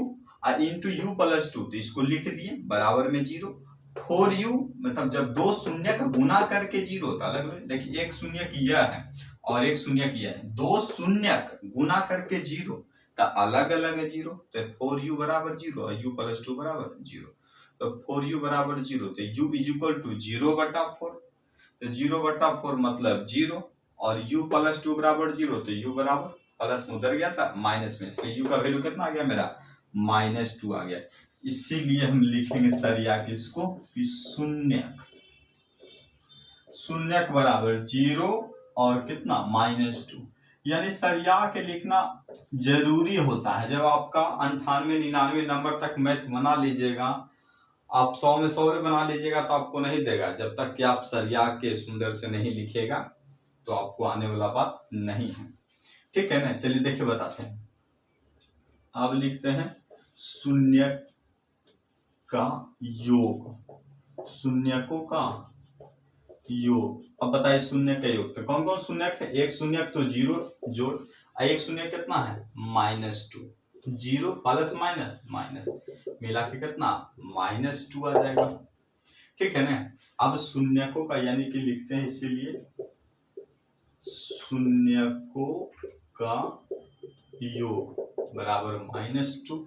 into you plus 2, तो इसको लिख दिए बराबर में 0। 4u मतलब जब दो शून्य का गुना करके 0 होता है, देखिए एक शून्य किया है और एक शून्य किया है, दो शून्य गुना करके 0 तो अलग अलग है 0, तो 4u बराबर 0 और u प्लस 2 बराबर 0, तो 4u बराबर 0, तो u इज इक्वल टू 0/4, तो 0/4 मतलब 0 और u प्लस 2 बराबर 0, तो u बराबर प्लस में उधर गया था माइनस में, इसलिए u का वैल्यू कितना आ गया मेरा -2 आ गया। इसीलिए हम लिखेंगे सरिया किसको कि शून्यक बराबर 0 और कितना -2, यानी सरिया के लिखना जरूरी होता है। जब आपका 98 99 नंबर तक मैथ बना लीजिएगा, आप 100 में 100 बना लीजिएगा तो आपको नहीं देगा, जब तक कि आप सरिया के सुंदर से नहीं लिखेगा तो आपको आने वाला बात नहीं है, ठीक है ना। चलिए देखिए बताते हैं, अब लिखते हैं शून्य का योग, शून्यकों का योग। अब बताइए शून्य का योग, तो कौन कौन शून्यक है, एक शून्यक तो 0 जोड़, एक शून्य कितना है -2, 0 प्लस माइनस मिला के कितना -2 आ जाएगा, ठीक है ना। अब शून्यकों का यानी कि लिखते हैं, इसीलिए शून्यकों का योग बराबर -2।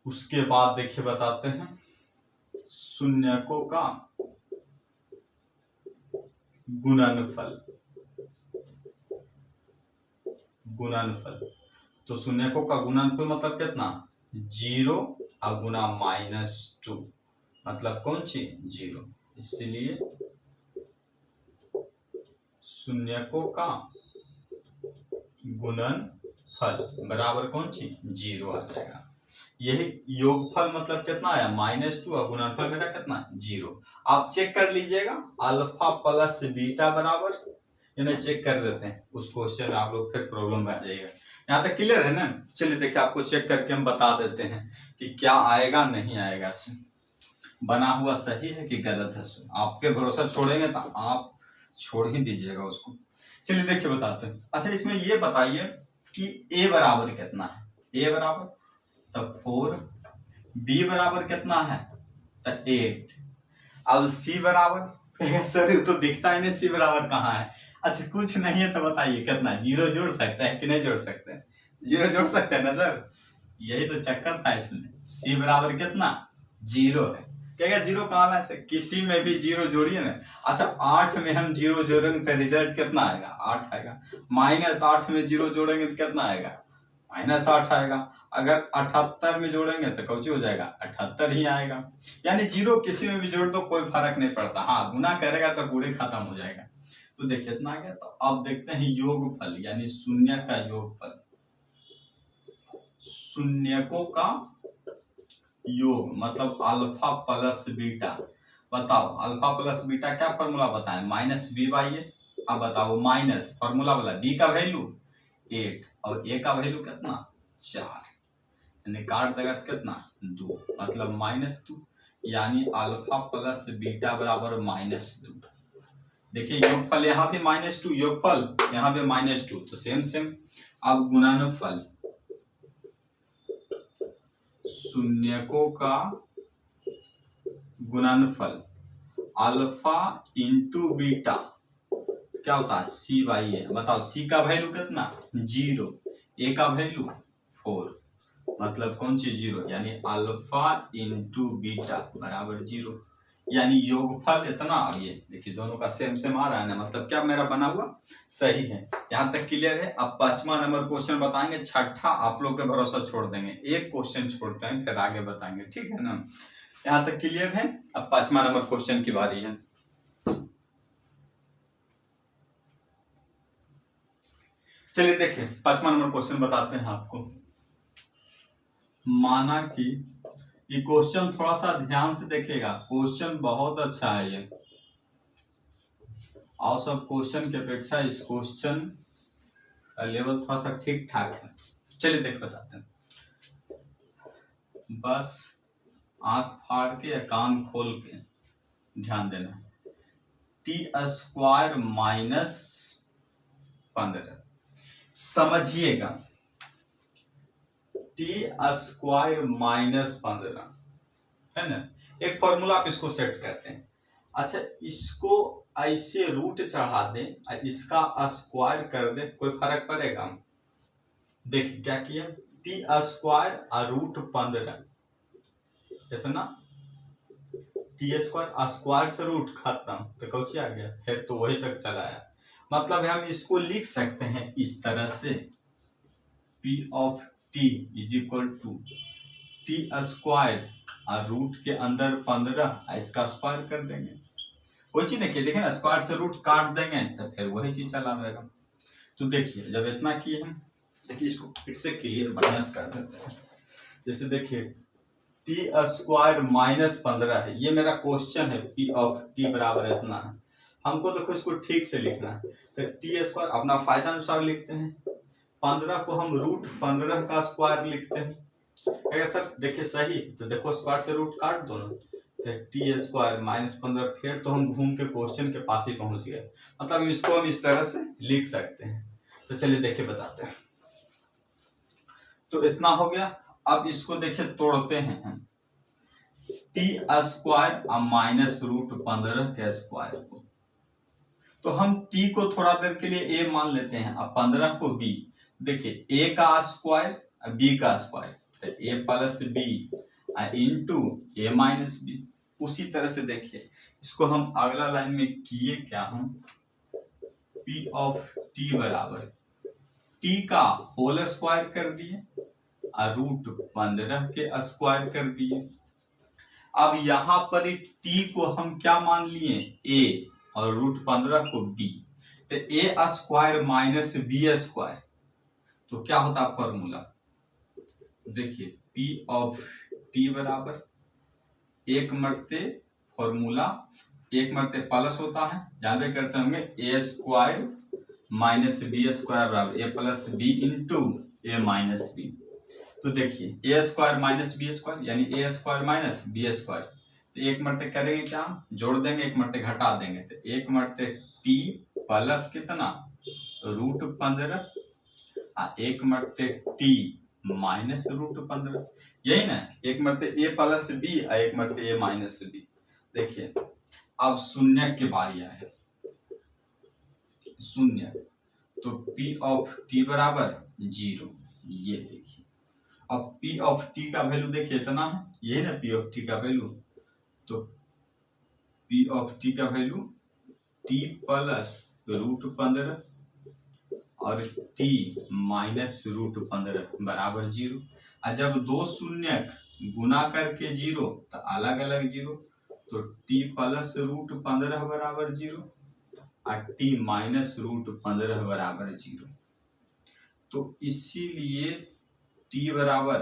उसके बाद देखिए बताते हैं शून्यकों का गुणनफल, तो शून्यकों का गुणनफल मतलब कितना 0 और गुना -2 मतलब कौन सी 0, इसलिए शून्यकों का गुणनफल बराबर कौन सी 0 आ जाएगा। यही योगफल मतलब कितना आया -2 और गुणनफल मेरा कितना 0। आप चेक कर लीजिएगा अल्फा प्लस बीटा बराबर, यानी चेक कर देते हैं उस क्वेश्चन में, आप लोग फिर प्रॉब्लम में आ जाएगा। यहाँ तक क्लियर है ना। चलिए देखिए आपको चेक करके हम बता देते हैं कि क्या आएगा नहीं आएगा, बना हुआ सही है कि गलत है। आपके भरोसा छोड़ेंगे तो आप छोड़ ही दीजिएगा उसको। चलिए देखिए बताते हैं। अच्छा इसमें ये बताइए कि a बराबर कितना है, a बराबर तब 4, b बराबर कितना है तो 8, अब c बराबर सर तो दिखता ही नहीं c बराबर कहाँ है। अच्छा कुछ नहीं है तो बताइए कितना, 0 जोड़ सकते हैं कि नहीं जोड़ सकते हैं, 0 जोड़ सकते हैं ना सर, यही तो चक्कर था इसमें। c बराबर कितना 0 है, कहेगा 0 कहाँ है, किसी में भी 0 जोड़िए ना। अच्छा 8 में हम 0 जोड़ेंगे तो रिजल्ट कितना आएगा 8 आएगा, -8 में 0 जोड़ेंगे तो कितना आएगा -8 आएगा, अगर 78 में जोड़ेंगे तो कौची हो जाएगा 78 ही आएगा। यानी 0 किसी में भी जोड़ दो कोई फर्क नहीं पड़ता, हाँ गुना करेगा तो गुणे खत्म हो जाएगा। तो देखिए इतना आ गया। तो अब देखते हैं योगफल यानी शून्य का योगफल, शून्यकों का योग मतलब अल्फा प्लस बीटा। बताओ अल्फा प्लस बीटा क्या फॉर्मूला बताएं, -b/a। अब बताओ माइनस फॉर्मूला वाला b का वैल्यू 8 और a का वैल्यू कितना 4, यानी काट देगा कितना 2 मतलब -2, यानी अल्फा प्लस बीटा बराबर -2। देखिए योगफल यहाँ भी -2, योगफल यहाँ पे -2, तो सेम। अब गुणनफल शून्यकों का गुणनफल अल्फा इंटू बीटा क्या होता है c/a। बताओ c का वैल्यू कितना 0, a का वैल्यू 4 मतलब कौन सी 0, यानी अल्फा इंटू बीटा बराबर 0, यानी योगफल इतना। और ये देखिए दोनों का सेम आ रहा है ना, मतलब क्या मेरा बना हुआ सही है। यहाँ तक क्लियर है। अब 5वां नंबर क्वेश्चन बताएंगे, 6ठा आप लोग के भरोसा छोड़ देंगे, एक क्वेश्चन छोड़ते हैं फिर आगे बताएंगे, ठीक है ना। यहाँ तक क्लियर है। अब 5वां नंबर क्वेश्चन की बारी है। चलिए देखिए 5वां नंबर क्वेश्चन बताते हैं आपको। माना कि ये क्वेश्चन थोड़ा सा ध्यान से देखिएगा, क्वेश्चन बहुत अच्छा है ये, और सब क्वेश्चन की अपेक्षा इस क्वेश्चन का लेवल थोड़ा सा ठीक ठाक है। चलिए देख बताते हैं, बस आंख फाड़ के या कान खोल के ध्यान देना, टी स्क्वायर माइनस 15, समझिएगा टी स्क्वायर माइनस 15 है ना। एक फॉर्मूला आप इसको सेट करते हैं। अच्छा, इसको ऐसे रूट चढ़ा दें और इसका स्क्वायर कर दे, कोई फर्क पड़ेगा? देखिए क्या किया, टी स्क्वायर और रूट 15 इतना, टी स्क्वायर स्क्वायर से रूट खत्म तो कौची आ गया, फिर तो वही तक चला आया। मतलब हम इसको लिख सकते हैं इस तरह से, P of T is equal to T square और रूट के अंदर 15 इसका स्क्वायर कर देंगे। कोई चीज नहीं, देखें ना, स्क्वायर से रूट काट देंगे तो फिर वही चीज चला रहेगा। तो देखिए जब इतना किए हम, देखिए इसको फिर से क्लियर बढ़िया से कर देते हैं। जैसे देखिए टी स्क्वायर माइनस 15 है, ये मेरा क्वेश्चन है, पी ऑफ टी बराबर इतना है। हमको देखो इसको ठीक से लिखना है, तो टी स्क्वायर अपना फायदा अनुसार लिखते हैं, 15 को हम रूट 15 का स्क्वायर लिखते हैं। अगर सर देखिए सही तो देखो स्क्वायर से रूट काट दो ना, तो टी स्क्वायर माइनस 15, फिर तो हम घूम के क्वेश्चन के पास ही पहुंच गए। मतलब इसको हम इस तरह से लिख सकते हैं। तो चलिए देखिए बताते हैं। तो इतना हो गया। अब इसको देखिए तोड़ते हैं हम, टी स्क्वायर माइनस रूट 15 के स्क्वायर को, तो हम टी को थोड़ा देर के लिए ए मान लेते हैं और 15 को बी। देखिए ए का स्क्वायर बी का स्क्वायर, तो ए प्लस बी इंटू ए माइनस बी। उसी तरह से देखिए इसको हम अगला लाइन में किए क्या, हम पी ऑफ टी बराबर टी का होल स्क्वायर कर दिए और रूट 15 के स्क्वायर कर दिए। अब यहां पर टी को हम क्या मान लिए, ए, और रूट 15 को बी, तो ए स्क्वायर माइनस बी स्क्वायर, तो क्या होता है फॉर्मूला, देखिए पी ऑफ टी बराबर एक मरते फॉर्मूला, एक मरते प्लस होता है, जानते करते होंगे, ए स्क्वायर माइनस बी स्क्वायर बराबर ए प्लस बी इंटू ए माइनस बी। तो देखिए ए स्क्वायर माइनस बी स्क्वायर यानी ए स्क्वायर माइनस बी स्क्वायर, तो एक मरते करेंगे क्या, जोड़ देंगे, एक मरते घटा देंगे, तो एक मरते टी प्लस कितना रूट 15 और एक मरते टी माइनस रूट 15, यही ना, एक मरते ए प्लस बी और एक मरते ए माइनस बी। देखिए अब शून्य की बारी आए, शून्य, तो पी ऑफ टी बराबर 0, ये देखिए। अब पी ऑफ टी का वैल्यू देखिए इतना है, ये ना पी ऑफ टी का वैल्यू, तो पी ऑफ टी का वैल्यू टी प्लस रूट 15 और टी माइनस रूट 15 बराबर 0। और जब दो शून्य गुना करके 0 तो अलग अलग 0, तो टी प्लस रूट 15 बराबर 0 और टी माइनस रूट 15 बराबर 0। तो इसीलिए टी बराबर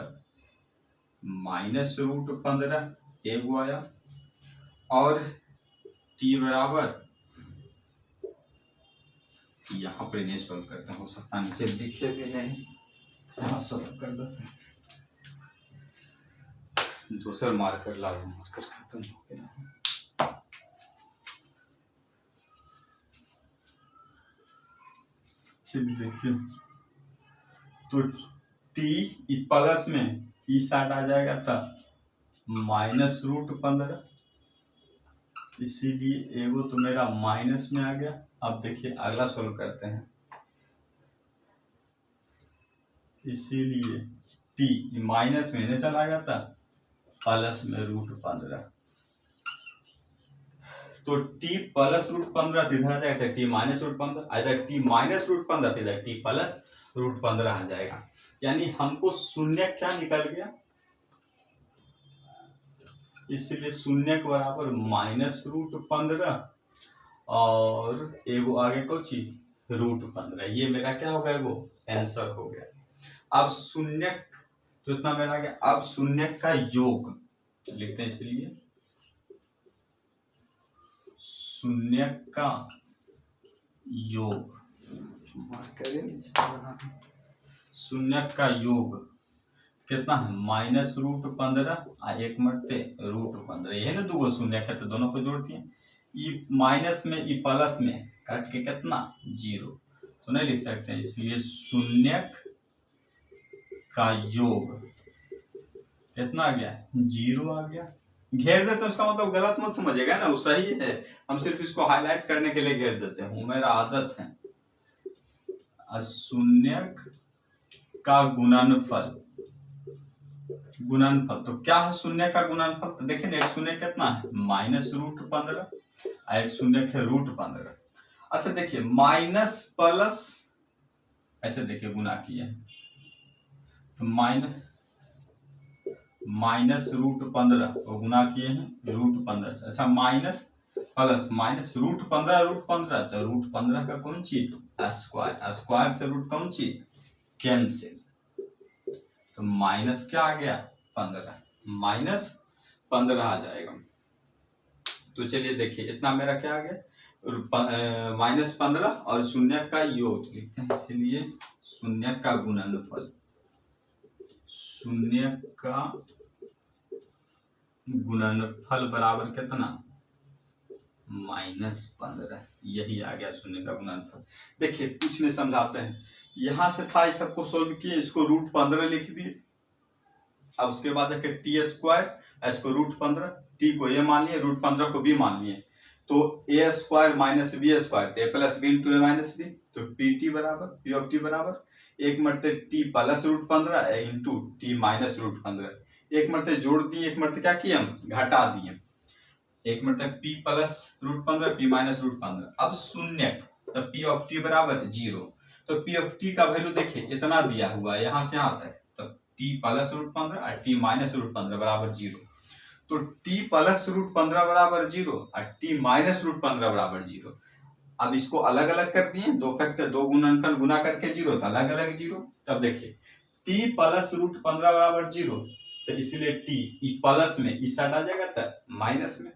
माइनस रूट 15 एगो आया और टी बराबर, यहाँ पर नहीं सॉल्व करता, हो सकता है नीचे दिखे भी नहीं, यहाँ सॉल्व कर देते हैं, दूसरा मार्कर लागू, मार्कर खत्म हो गया। चलिए देखिए, तो टी प्लस में ई साइड आ जाएगा था माइनस रूट 15, इसीलिए एगो तो मेरा माइनस में आ गया। अब देखिए अगला सोल्व करते हैं, इसीलिए टी माइनस में नहीं चला गया था, प्लस में रूट 15, तो टी प्लस रूट 15 इधर आ जाएगा, टी माइनस रूट 15, इधर टी माइनस रूट 15 इधर टी प्लस रूट 15 आ जाएगा। यानी हमको शून्य क्या निकल गया, इसलिए शून्य के बराबर माइनस रूट 15 और एगो आगे कौची रूट 15, ये मेरा क्या हो गया, वो आंसर हो गया। अब शून्य तो इतना मेरा आ गया। अब शून्य का योग लिखते हैं, इसलिए शून्य का योग, शून्य का योग, कितना है -√15 और एक मरते √15, ये है ना दूगो शून्य है तो दोनों को जोड़ दिए, ई माइनस में ई प्लस में काट के कितना 0, तो नहीं लिख सकते हैं, इसलिए शून्यक का योग कितना आ गया 0 आ गया। घेर देते उसका मतलब गलत मत समझिएगा ना, वो सही है, हम सिर्फ इसको हाईलाइट करने के लिए घेर देते हैं, मेरा आदत है। शून्यक का गुणनफल, गुणनफल तो क्या है शून्य का गुणनफल, तो देखिए ना एक शून्य कितना है -√15 और एक शून्य है √15। अच्छा देखिए माइनस प्लस ऐसे देखिए गुना किया तो -√15 को गुना किए हैं √15 से। अच्छा माइनस प्लस माइनस √15 तो √15 का कौन चीज स्क्वायर, स्क्वायर से रूट कौन चीज कैंसिल, तो माइनस क्या आ गया 15, -15 आ जाएगा। तो चलिए देखिए इतना मेरा क्या आ गया -15 और शून्य का योग लिखते हैं, इसलिए शून्य का गुणनफल, शून्य का गुणनफल बराबर कितना -15, यही आ गया शून्य का गुणनफल। देखिए कुछ नहीं समझाते हैं, यहां से था इस सबको सोल्व किए, इसको √15 लिख दिए, अब उसके बाद है t², इसको √15, t को ये मान लिए √15 को b मान लिए, तो a² - b² a plus b into a minus B, तो pt बराबर p ऑफ t बराबर एक मरते t plus √15 into t minus √15, एक मरते जोड़ दिए, एक मरते क्या किए हम घटा दिए, एक मरते p प्लस √15 p माइनस √15, अब शून्य तो p ऑफ t बराबर 0, तो p ऑफ t का वैल्यू देखिए इतना दिया हुआ है यहाँ से यहाँ तक, तो t प्लस √15 और t माइनस √15 बराबर 0, तो t प्लस √15 बराबर 0 और t माइनस √15 बराबर 0। अब इसको अलग अलग कर दिए, दो फैक्टर दो गुणनखंड गुना करके 0 तो अलग अलग 0, तब देखिए t प्लस √15 बराबर 0, तो इसलिए t ई प्लस में इस साइड आ जाएगा तो माइनस में।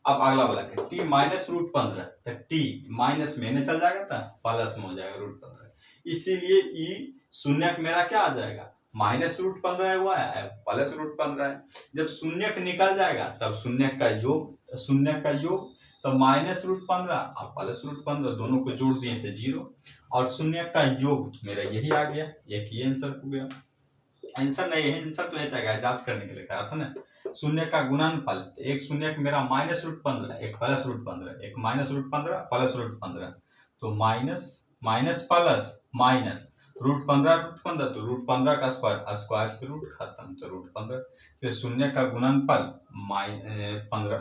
अब अगला वाला है t माइनस √15 तो t माइनस में चल जाएगा तो प्लस में हो जाएगा √15, इसीलिए ई शून्यक मेरा क्या आ जाएगा -√15 हुआ है प्लस √15 है। जब शून्यक निकल जाएगा तब शून्यक का योग, शून्यक का योग तो -√15 और प्लस √15 दोनों को जोड़ दिए थे 0, और शून्यक का योग मेरा यही आ गया, एक ही आंसर हो गया। आंसर नहीं है, आंसर तो यही था, जांच करने के लिए कहा था ना, शून्य का गुणनफल, एक शून्य मेरा -√15 एक प्लस √15, एक -√15 प्लस √15, तो माइनस माइनस प्लस माइनस √15 तो √15 का स्क्वायर, स्क्वायर से रूट खत्म, तो √15 से शून्य का गुणनफल -15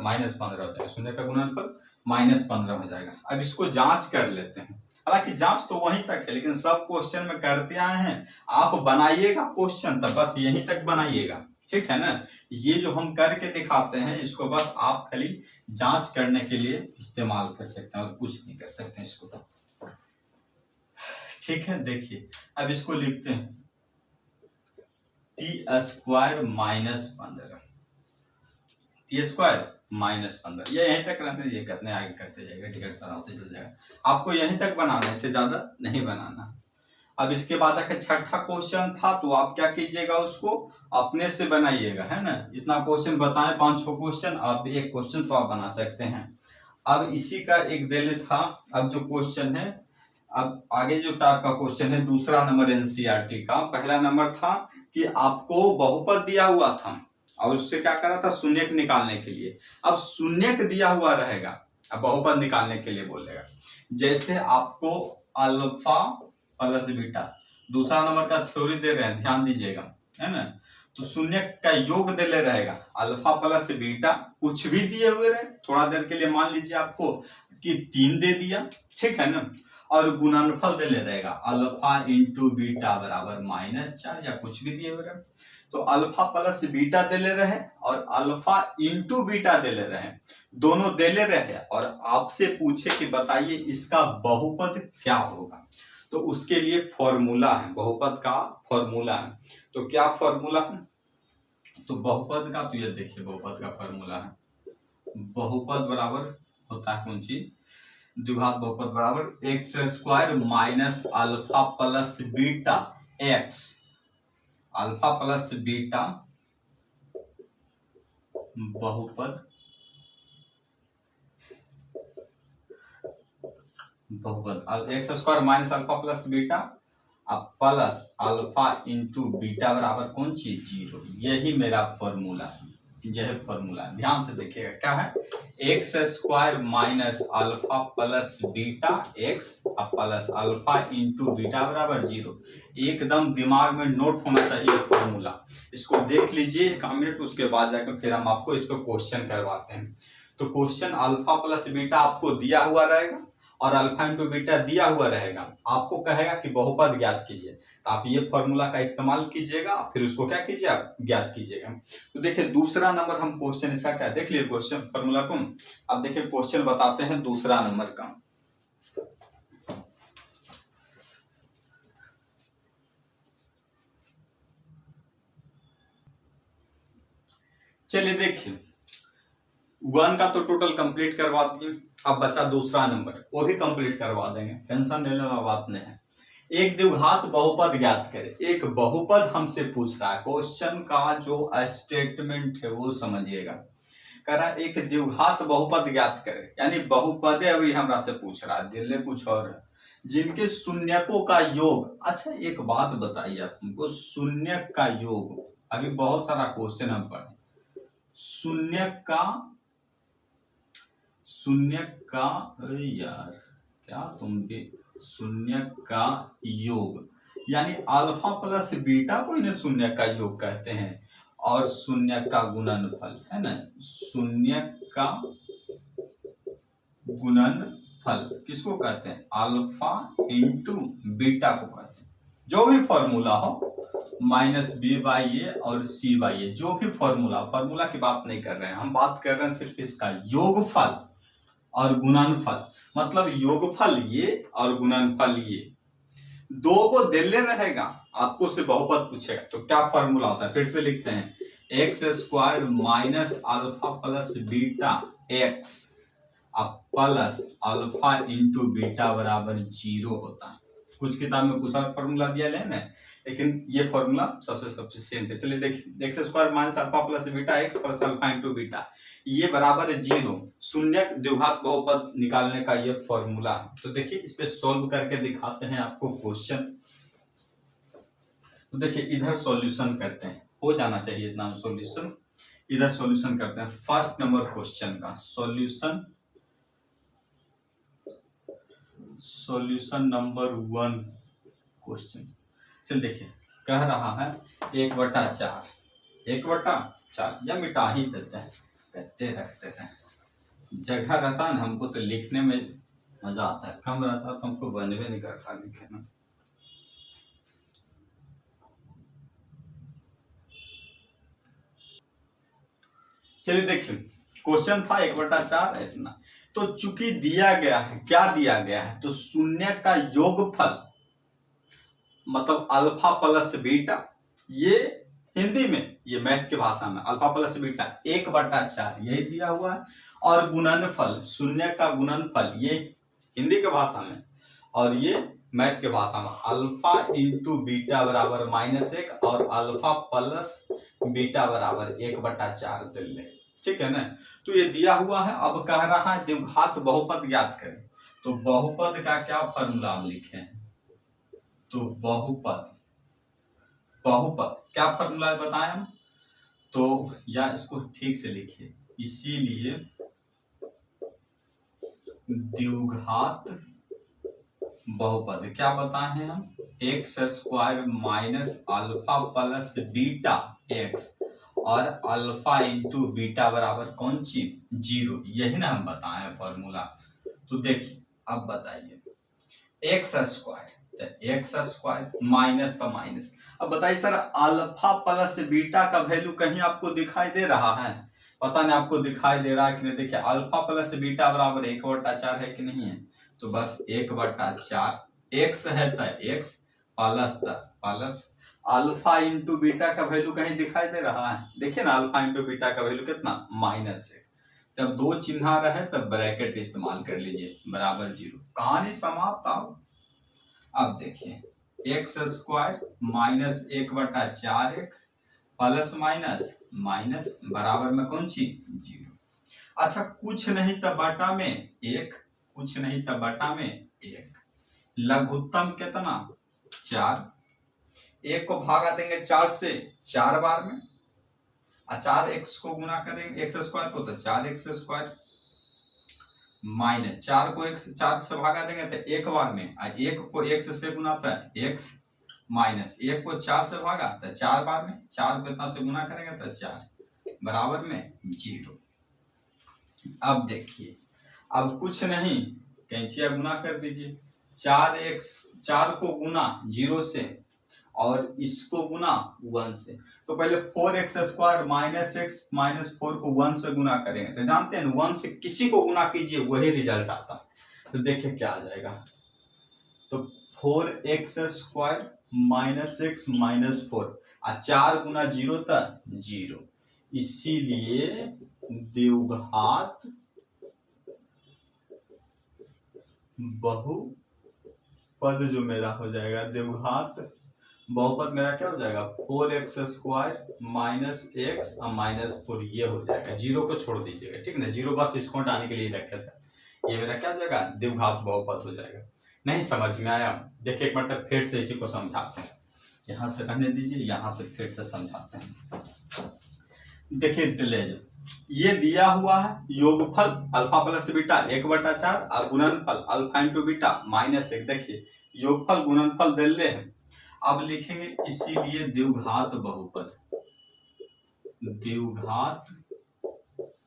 हो जाएगा, शून्य का गुणनफल -15 हो जाएगा। अब इसको जांच कर लेते हैं, हालांकि जांच तो वहीं तक है, लेकिन सब क्वेश्चन में करते आए हैं, आप बनाइएगा क्वेश्चन तब बस यहीं तक बनाइएगा, ठीक है ना। ये जो हम करके दिखाते हैं इसको बस आप खाली जांच करने के लिए इस्तेमाल कर सकते हैं और कुछ नहीं कर सकते इसको, ठीक है। देखिए अब इसको लिखते हैं t² -15 ये यहीं तक रहने दीजिए, करने आगे करते जाएगा, ढेर सारा होते चल जाएगा, आपको यहीं तक बनाना है, इससे ज्यादा नहीं बनाना। अब इसके बाद आके छठा क्वेश्चन था, तो आप क्या कीजिएगा उसको अपने से बनाइएगा, है ना। इतना क्वेश्चन बताएं 5-6 क्वेश्चन, आप एक क्वेश्चन तो आप बना सकते हैं। अब इसी का एक दिल था, अब जो क्वेश्चन है, अब आगे जो टाइप का क्वेश्चन है, दूसरा नंबर एनसीईआरटी का, पहला नंबर था कि आपको बहुपद दिया हुआ था और उससे क्या करा था शून्यक निकालने के लिए, अब शून्यक दिया हुआ रहेगा, अब बहुपद निकालने के लिए बोलेगा, जैसे आपको अल्फा प्लस बीटा, दूसरा नंबर का थ्योरी दे रहे हैं, ध्यान दीजिएगा, है ना। तो शून्य का योग दे ले रहेगा अल्फा प्लस बीटा, कुछ भी दिए हुए रहे, थोड़ा देर के लिए मान लीजिए आपको कि 3 दे दिया, ठीक है ना, और गुणनफल दे ले रहेगा अल्फा इंटू बीटा बराबर -4 या कुछ भी दिए हुए रहे, तो अल्फा प्लस बीटा दे ले रहे और अल्फा इंटू बीटा दे ले रहे, दोनों दे ले रहे, और आपसे पूछे कि बताइए इसका बहुपद क्या होगा, तो उसके लिए फॉर्मूला है, बहुपद का फॉर्मूला है, तो क्या फॉर्मूला है, तो बहुपद का, तो ये देखिए बहुपद का फॉर्मूला है, बहुपद बराबर होता है कौन चीज, द्विघात बहुपद बराबर x² - alpha plus beta x, alpha plus beta बहुपद x square minus alpha plus beta अब प्लस अल्फा इंटू बीटा बराबर कौन चीज 0। यही मेरा फॉर्मूला है, यह फॉर्मूला ध्यान से देखिएगा क्या है, x square minus alpha plus beta x plus alpha into beta बराबर 0। एकदम दिमाग में नोट होना चाहिए फॉर्मूला। इसको देख लीजिए 1 मिनट, उसके बाद जाकर फिर हम आपको इसको क्वेश्चन करवाते हैं। तो क्वेश्चन अल्फा प्लस बीटा आपको दिया हुआ रहेगा और अल्फा इंटू बीटा दिया हुआ रहेगा, आपको कहेगा कि बहुपद ज्ञात कीजिए, तो आप ये फॉर्मूला का इस्तेमाल कीजिएगा, फिर उसको क्या कीजिए आप ज्ञात कीजिएगा। तो देखिए दूसरा नंबर हम क्वेश्चन इसका क्या देख लिए क्वेश्चन फॉर्मूला को। अब देखिए क्वेश्चन बताते हैं दूसरा नंबर का। चलिए देखिए 1 का तो टोटल कंप्लीट करवा दिए, अब बचा दूसरा नंबर, वो भी कंप्लीट करवा देंगे, टेंशन लेने वाला बात नहीं है। एक द्विघात बहुपद ज्ञात करे, एक बहुपद हमसे पूछ रहा है, क्वेश्चन का जो स्टेटमेंट है वो समझिएगा। कह रहा है एक द्विघात बहुपद ज्ञात करे, यानी बहुपदे अभी हमरा से पूछ रहा है, दिल्ली कुछ और है, जिनके शून्यकों का योग। अच्छा एक बात बताइए आप हमको, शून्य का योग, अभी बहुत सारा क्वेश्चन हम पढ़े, शून्य का अरे यार क्या तुम भी, शून्य का योग यानी अल्फा प्लस बीटा को इन्हें शून्य का योग कहते हैं, और शून्य का गुणनफल है ना, शून्य का गुणनफल किसको कहते हैं, अल्फा इंटू बीटा को कहते हैं। जो भी फॉर्मूला हो माइनस बी बाई ए और सी बाई ए, जो भी फॉर्मूला की बात नहीं कर रहे हैं हम, बात कर रहे हैं सिर्फ इसका योगफल और गुणनफल। मतलब योगफल ये और गुणनफल ये, दो को दिल्ली रहेगा, आपको से बहुपद पूछेगा तो क्या फॉर्मूला होता है, फिर से लिखते हैं, x square minus alpha plus beta x plus alpha into beta बराबर 0 होता है। कुछ किताब में कुछ और फॉर्मूला दिया लेना, लेकिन ये फॉर्मूला सबसे सफिशिएंट है। चलिए देखिए, x square minus alpha plus beta x plus alpha into beta, ये बराबर है 0। शून्य द्विघात बहुपद निकालने का ये फॉर्मूला है। तो देखिए इस पे सॉल्व करके दिखाते हैं आपको क्वेश्चन। तो देखिए इधर सॉल्यूशन करते हैं, हो जाना चाहिए इतना सॉल्यूशन। इधर सॉल्यूशन करते हैं फर्स्ट नंबर क्वेश्चन का सॉल्यूशन नंबर 1 क्वेश्चन। चल देखिए कह रहा है 1/4 या मिटा ही देते हैं, कहते रखते हैं, जगह रहता है हमको तो लिखने में मजा आता है, कम रहता तो हमको बनवे नहीं करता लिखना। चलिए देखिए क्वेश्चन था 1/4 इतना। तो चूंकि दिया गया है, क्या दिया गया है, तो शून्य का योगफल मतलब अल्फा प्लस बीटा, ये हिंदी में, ये मैथ की भाषा में अल्फा प्लस बीटा 1/4 यही दिया हुआ है, और गुणनफल शून्य का गुणनफल ये हिंदी की भाषा में, और ये मैथ के भाषा में अल्फा इंटू बीटा बराबर -1 और अल्फा प्लस बीटा बराबर 1/4 दिल्ली, ठीक है ना। तो ये दिया हुआ है। अब कह रहा है द्विघात बहुपद ज्ञात करें, तो बहुपद का क्या फॉर्मूला हम लिखे हैं, तो बहुपद क्या फॉर्मूला बताएं हम, तो या इसको ठीक से लिखिए, इसीलिए द्विघात बहुपद क्या बताए हैं हम, x square minus alpha plus beta x और अल्फा इंटू बीटा बराबर कौन चीज 0, यही ना हम बताए फॉर्मूला। तो देखिए अब बताइए एक्स स्क्वायर माइनस का माइनस। अब बताइए सर अल्फा प्लस बीटा का वैल्यू कहीं आपको दिखाई दे रहा है, पता नहीं आपको दिखाई दे रहा है कि नहीं। देखिए अल्फा प्लस बीटा बराबर 1/4 है कि नहीं है, तो बस 1/4 एक्स है तो x plus alpha into beta का वैल्यू कहीं दिखाई दे रहा है, देखिए ना अल्फा इंटू बीटा का वैल्यू कितना -1। जब दो चिन्ह रहे तब ब्रैकेट इस्तेमाल कर लीजिए बराबर 0, कहानी समाप्त। अब देखिए x square minus 1/4x plus minus minus बराबर में कौन चीज 0। अच्छा कुछ नहीं तो बटा में 1, कुछ नहीं तो बटा में 1, लघुत्तम कितना 4, 1 को भागा देंगे 4 से 4 बार में, 4x को गुना करेंगे एक्स स्क्वायर को तो 4x स्क्वायर माइनस 4 को 4 से भागा देंगे तो 1 बार में, 1 को x से गुना तो x माइनस 1 को 4 से भागा तो 4 बार में, 4 को इतना से गुना करेंगे तो 4 बराबर में 0। अब देखिए अब कुछ नहीं कैंचिया गुना कर दीजिए, 4 को गुना 0 से और इसको गुना 1 से, तो पहले 4x square minus x minus 4 को 1 से गुना करेंगे तो जानते हैं 1 से किसी को गुना कीजिए वही रिजल्ट आता है। तो देखिए क्या आ जाएगा, तो 4x square minus x minus 4 और 4 गुना 0 तक 0, इसीलिए द्विघात बहुपद जो मेरा हो जाएगा, द्विघात बहुपद मेरा क्या हो जाएगा 4x स्क्वायर माइनस x और माइनस 4, ये हो जाएगा। 0 को छोड़ दीजिएगा, ठीक है ना, 0 बस इसको हटाने के लिए रखा था, ये मेरा क्या हो जाएगा द्विघात बहुपद हो जाएगा। नहीं समझ में आया, देखिए एक मतलब फिर से इसी को समझाते हैं, यहाँ से रहने दीजिए, यहाँ से फिर से समझाते हैं। देखिए ये दिया हुआ है योगफल अल्फा प्लस बीटा 1/4 और गुणनफल अल्फा इंटू बीटा -1। देखिए योगफल गुणनफल दिले हैं, अब लिखेंगे इसीलिए द्विघात बहुपद, द्विघात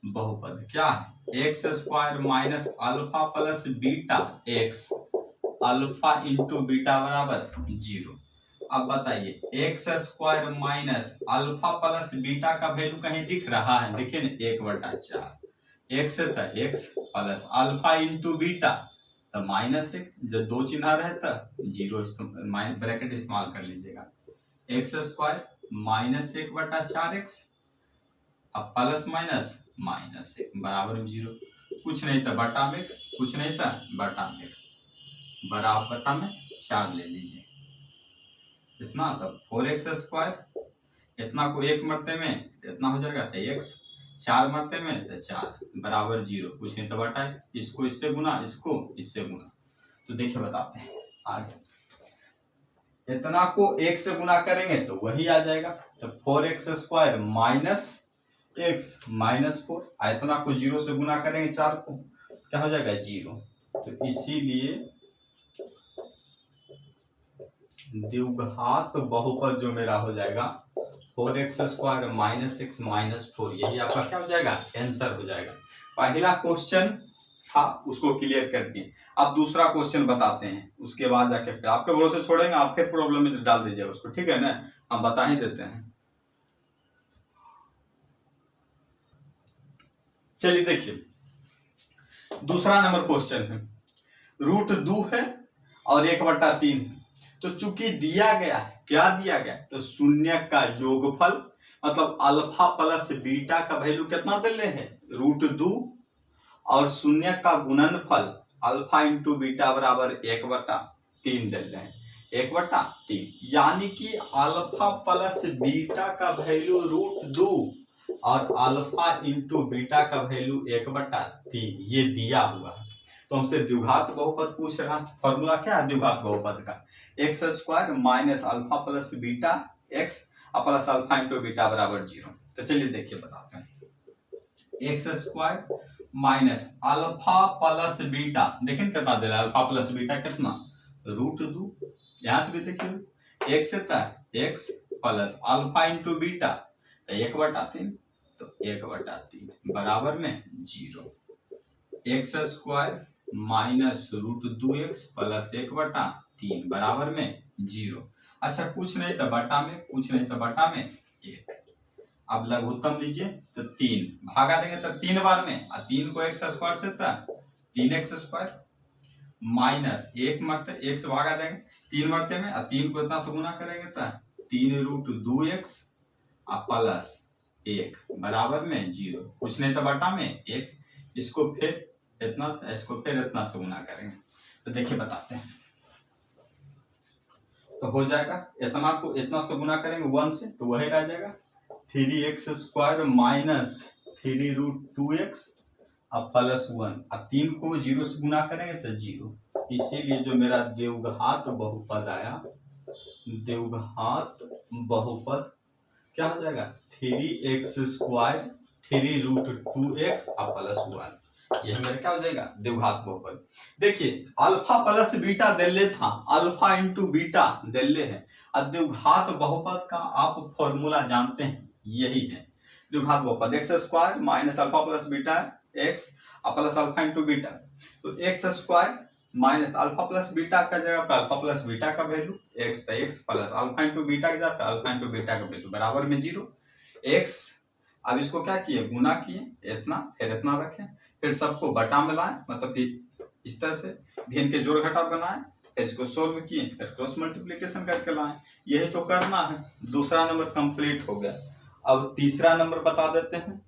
बहुपद क्या है x square minus alpha plus beta x alpha into beta बराबर 0। अब बताइए x square minus alpha plus beta का वैल्यू कहीं दिख रहा है, देखिए ना 1/4 एक्स था x plus alpha into beta तो -1, जब 2 चिन्ह रहता 0 ब्रैकेट इस्तेमाल कर लीजिएगा, एक्स स्क्वायर माइनस 1/4x अब प्लस माइनस -1 बराबर 0, कुछ नहीं था बटा में, कुछ नहीं था बटा में, बराबर बटा में 4 ले लीजिए, इतना तब 4x स्क्वायर, इतना को 1 मरते में इतना हो जाएगा तो x, 4 मरते में तो 4 बराबर 0, कुछ नहीं तो बटा है, इसको इससे गुना इसको इससे गुना। तो देखिए बताते हैं आगे, इतना को 1 से गुना करेंगे तो वही आ जाएगा, तो 4x square minus x minus 4, इतना को 0 से गुना करेंगे 4 को क्या हो जाएगा 0। तो इसीलिए द्विघात बहुपद जो मेरा हो जाएगा 4x square minus x minus 4, यही आपका क्या हो जाएगा आंसर हो जाएगा। पहला क्वेश्चन था उसको क्लियर कर दिए, अब दूसरा क्वेश्चन बताते हैं, उसके बाद जाके फिर आपके भरोसे छोड़ेंगे, आप फिर प्रॉब्लम में डाल दीजिएगा उसको, ठीक है ना, हम बता ही देते हैं। चलिए देखिए दूसरा नंबर क्वेश्चन है, √2 है और 1/3 है, तो चूंकि दिया गया है, क्या दिया गया तो शून्य का योगफल मतलब अल्फा प्लस बीटा का वैल्यू कितना दिले है √2 और शून्य का गुणनफल अल्फा इंटू बीटा बराबर 1/3 दिले हैं, 1/3, यानी कि अल्फा प्लस बीटा का वैल्यू √2 और अल्फा इंटू बीटा का वैल्यू 1/3 ये दिया हुआ है। तो हमसे द्विघात बहुपद पूछ रहा है, फॉर्मूला क्या है द्विघात बहुपद का, x square minus alpha plus beta x plus alpha into beta बराबर 0। तो चलिए देखिए बताते हैं, x square minus alpha plus beta, देखिए कितना दे रहा है अल्फा प्लस बीटा कितना √2, यहां से भी देखिए एक्स था x plus alpha into beta तो 1/3, तो 1/3 बराबर में 0, x square minus √2x plus 1/3 बराबर में 0। अच्छा कुछ नहीं तो बटा में, कुछ नहीं तो बटा में 1। अब लघुत्तम लीजिए तो 3 भागा देंगे तो 3 बार में, और 3 को x स्क्वायर से था 3x स्क्वायर माइनस 1 मरते 1 से भागा देंगे 3 मरते में, और 3 को इतना से गुना करेंगे तो 3√2x प्लस 1 बराबर में 0, कुछ नहीं तो बटा में 1, इसको फिर इतना से इसको फिर इतना से गुना करेंगे। तो देखिए बताते हैं, तो हो जाएगा इतना को इतना से गुना करेंगे 1 से तो वही रह जाएगा 3x² माइनस 3√2x अब +1 अब 3 को 0 से गुना करेंगे तो 0। इसीलिए जो मेरा द्विघात बहुपद आया, द्विघात बहुपद क्या हो जाएगा 3x² 3√2x अब +1। यही मेरा क्या हो जाएगा द्विघात बहुपद। देखिए अल्फा प्लस बीटा दिल्ले था, अल्फा इंटू बीटा दिल्ले है। अब द्विघात बहुपद का आप फॉर्मूला जानते हैं, यही है द्विघात बहुपद x² minus alpha plus beta x plus alpha into beta. तो x² minus alpha plus beta का जगह पर अल्फा प्लस बीटा का वैल्यू x तो x plus alpha into beta की जगह पर अल्फा इंटू बीटा का वैल्यू बराबर में 0 x। अब इसको क्या किए गुना किए इतना फिर इतना रखें फिर सबको बटा में लाएं, मतलब कि इस तरह से भिन्न के जोड़ घटाव बनाएं फिर इसको सोल्व किए फिर क्रॉस मल्टीप्लिकेशन करके लाएं। यही तो करना है। दूसरा नंबर कंप्लीट हो गया। अब तीसरा नंबर बता देते हैं।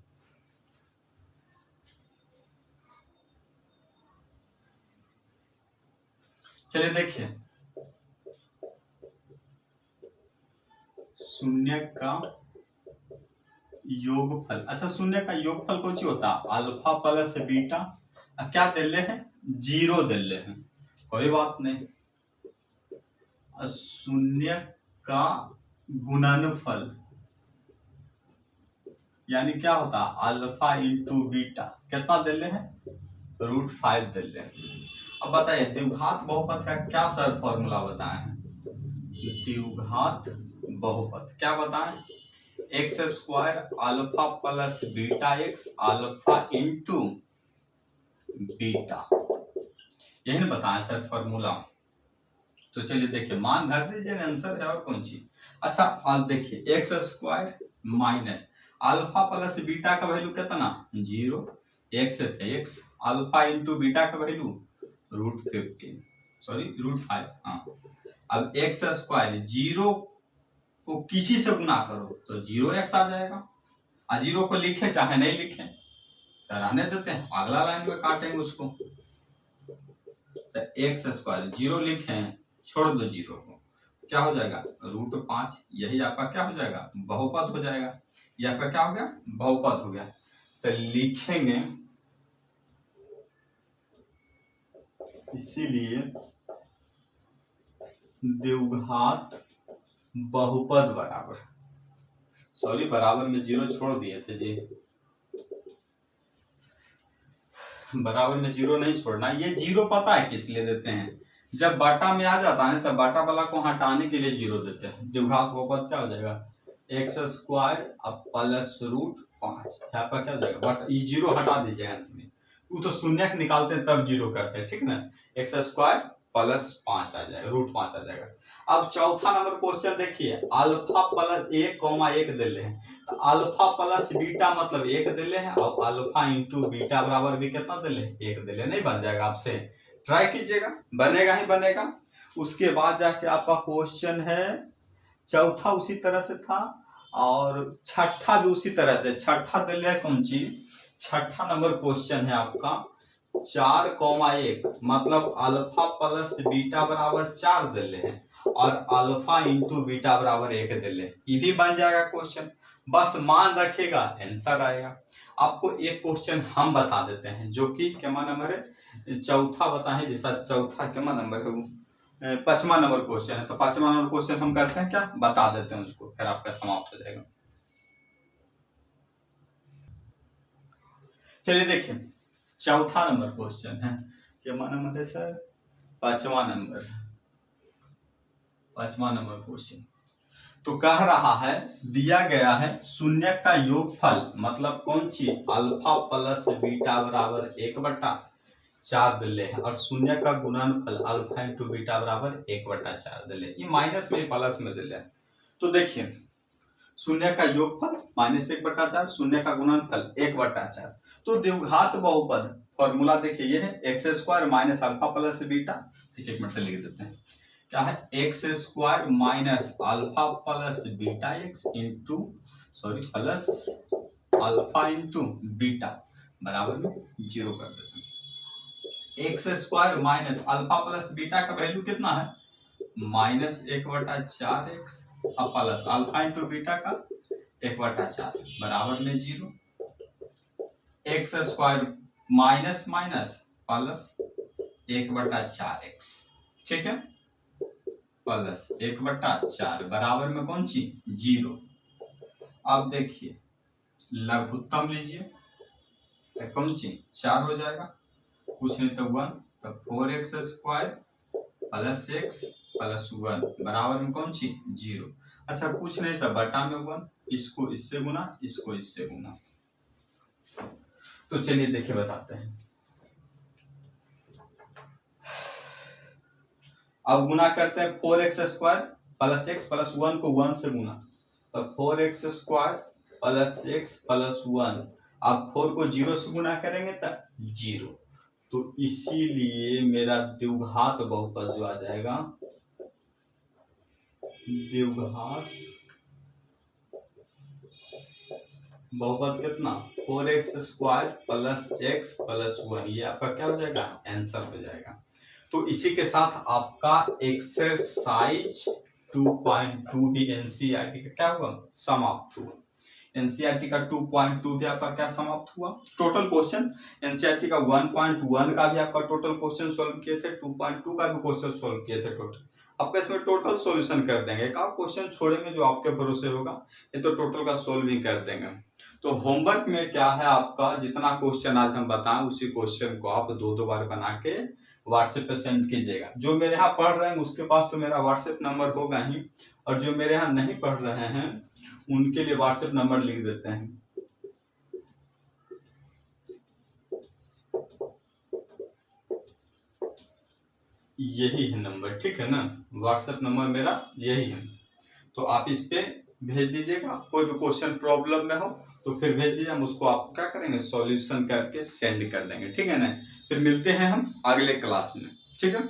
चलिए देखिए शून्य का योगफल। अच्छा शून्य का योगफल कौन सी होता है अल्फा प्लस बीटा क्या दिल्ले हैं 0 दिल्ले हैं, कोई बात नहीं। शून्य का गुणनफल यानी क्या होता है अल्फा इंटू बीटा कितना दिल्ले हैं √5 दिल्ले हैं। अब बताइए द्विघात बहुपद का क्या सर फॉर्मूला बताए हैं। द्विघात बहुपद क्या बताएं x² alpha plus beta x alpha into beta, यही ना बताएं सर फॉर्मूला। तो चलिए देखिए मान धर दीजिए आंसर है और कौन सी। अच्छा अब देखिए x² minus alpha plus beta का वैल्यू कितना 0 x है x अल्फा इंटू बीटा का वैल्यू √5 हाँ। अब x² 0 को किसी से गुना करो तो 0x आ जाएगा। 0 को लिखे चाहे नहीं लिखे तो रहने देते हैं, अगला लाइन में काटेंगे उसको। तो x² 0 लिखे छोड़ दो 0 को क्या हो जाएगा √5। यही आपका क्या हो जाएगा बहुपद हो जाएगा। ये आपका क्या हो गया बहुपद हो गया। तो लिखेंगे इसीलिए द्विघात बहुपद बराबर, सॉरी बराबर में 0 छोड़ दिए थे जी, बराबर में 0 नहीं छोड़ना। ये 0 पता है किस लिए देते हैं, जब बाटा में आ जाता है तब बाटा वाला को हटाने के लिए 0 देते हैं। द्विघात बहुपद क्या हो जाएगा x² अब प्लस √5 यहाँ पर क्या हो जाएगा बट ये 0 हटा दीजिए अंत में, वो तो शून्य निकालते हैं तब 0 करते हैं ठीक ना। x² प्लस 5 आ जाएगा √5 आ जाएगा। अब चौथा नंबर क्वेश्चन देखिए अल्फा प्लस 1,1 दिले हैं तो अल्फा प्लस बीटा मतलब 1 दिले हैं और अल्फा इंटू बीटा बराबर भी कितना दिले 1 दिले। नहीं बन जाएगा, आपसे ट्राई कीजिएगा बनेगा ही बनेगा। उसके बाद जाके आपका क्वेश्चन है चौथा उसी तरह से था और छठा भी उसी तरह से। छठा दिले कौन चीज, छठा नंबर क्वेश्चन है आपका 4,1 मतलब अल्फा प्लस बीटा बराबर 4 दिले हैं और अल्फा इंटू बीटा बराबर 1 दिले। ये भी बन जाएगा क्वेश्चन, बस मान रखेगा आंसर आएगा। आपको एक क्वेश्चन हम बता देते हैं जो कि क्या नंबर है चौथा बताएं, जैसा चौथा क्या नंबर है वो 5वां नंबर क्वेश्चन है। तो 5वां नंबर क्वेश्चन हम करते हैं क्या बता देते हैं उसको, फिर आपका समाप्त हो जाएगा। चलिए देखिए चौथा नंबर क्वेश्चन है क्या नंबर है सर 5वां नंबर क्वेश्चन। तो कह रहा है दिया गया है शून्य का योगफल मतलब कौन सी अल्फा प्लस बीटा बराबर 1/4 दिले है और शून्य का गुणनफल अल्फा इंटू बीटा बराबर 1/4 दिले। ये माइनस में प्लस में दिले। तो देखिए शून्य का योगफल -1/4 शून्य का गुणनफल 1/4। तो द्विघात बहुपद फॉर्मूला देखिए ये है x² minus alpha plus beta. ठीक है एक मिनट लिख देते हैं क्या है x² minus alpha plus beta x into sorry plus alpha into beta बराबर में 0 कर देते हैं। x² minus alpha plus beta का वैल्यू कितना है -1/4x अब प्लस अल्फा इंटू बीटा का 1/4 बराबर में 0, x square minus minus plus 1/4x, ठीक है, प्लस 1/4 बराबर में कौन सी 0। अब देखिए लघुत्तम लीजिए, कौन सी 4 हो जाएगा, कुछ नहीं तो 1, तो 4x square plus x plus 1 बराबर में कौन सी 0। अच्छा कुछ नहीं तो बटा में 1, इसको इससे गुना, इसको इससे गुना। तो चलिए देखिए बताते हैं। अब गुना करते हैं 4x square plus x plus 1 को 1 से गुना, तो 4x square plus x plus 1, अब 4 को 0 से गुना करेंगे तो 0, तो इसीलिए मेरा द्विघात बहुपद जो आ जाएगा, द्विघात बहुपद कितना 4x square plus x plus 1, ये आपका क्या हो जाएगा आंसर हो जाएगा। तो इसी के साथ आपका एक्सरसाइज 2.2 भी एनसीईआरटी का क्या हुआ समाप्त हुआ। एनसीईआरटी का 2.2 भी आपका क्या समाप्त हुआ। टोटल क्वेश्चन एनसीईआरटी का 1.1 का भी आपका टोटल क्वेश्चन सॉल्व किए थे, 2.2 का भी क्वेश्चन सॉल्व किए थे टोटल। आपका इसमें टोटल सॉल्यूशन कर देंगे, एक आप क्वेश्चन छोड़ेंगे जो आपके भरोसे होगा, ये तो टोटल का सॉल्व ही कर देंगे। तो होमवर्क में क्या है आपका, जितना क्वेश्चन आज हम बताएं उसी क्वेश्चन को आप 2-2 बार बना के व्हाट्सएप पे सेंड कीजिएगा। जो मेरे यहाँ पढ़ रहे हैं उसके पास तो मेरा व्हाट्सएप नंबर होगा ही, और जो मेरे यहाँ नहीं पढ़ रहे हैं उनके लिए व्हाट्सएप नंबर लिख देते हैं। यही है नंबर, ठीक है ना, व्हाट्सएप नंबर मेरा यही है। तो आप इस पे भेज दीजिएगा, कोई भी क्वेश्चन प्रॉब्लम में हो तो फिर भेज दीजिए, हम उसको आप क्या करेंगे सॉल्यूशन करके सेंड कर देंगे, ठीक है ना। फिर मिलते हैं हम अगले क्लास में, ठीक है।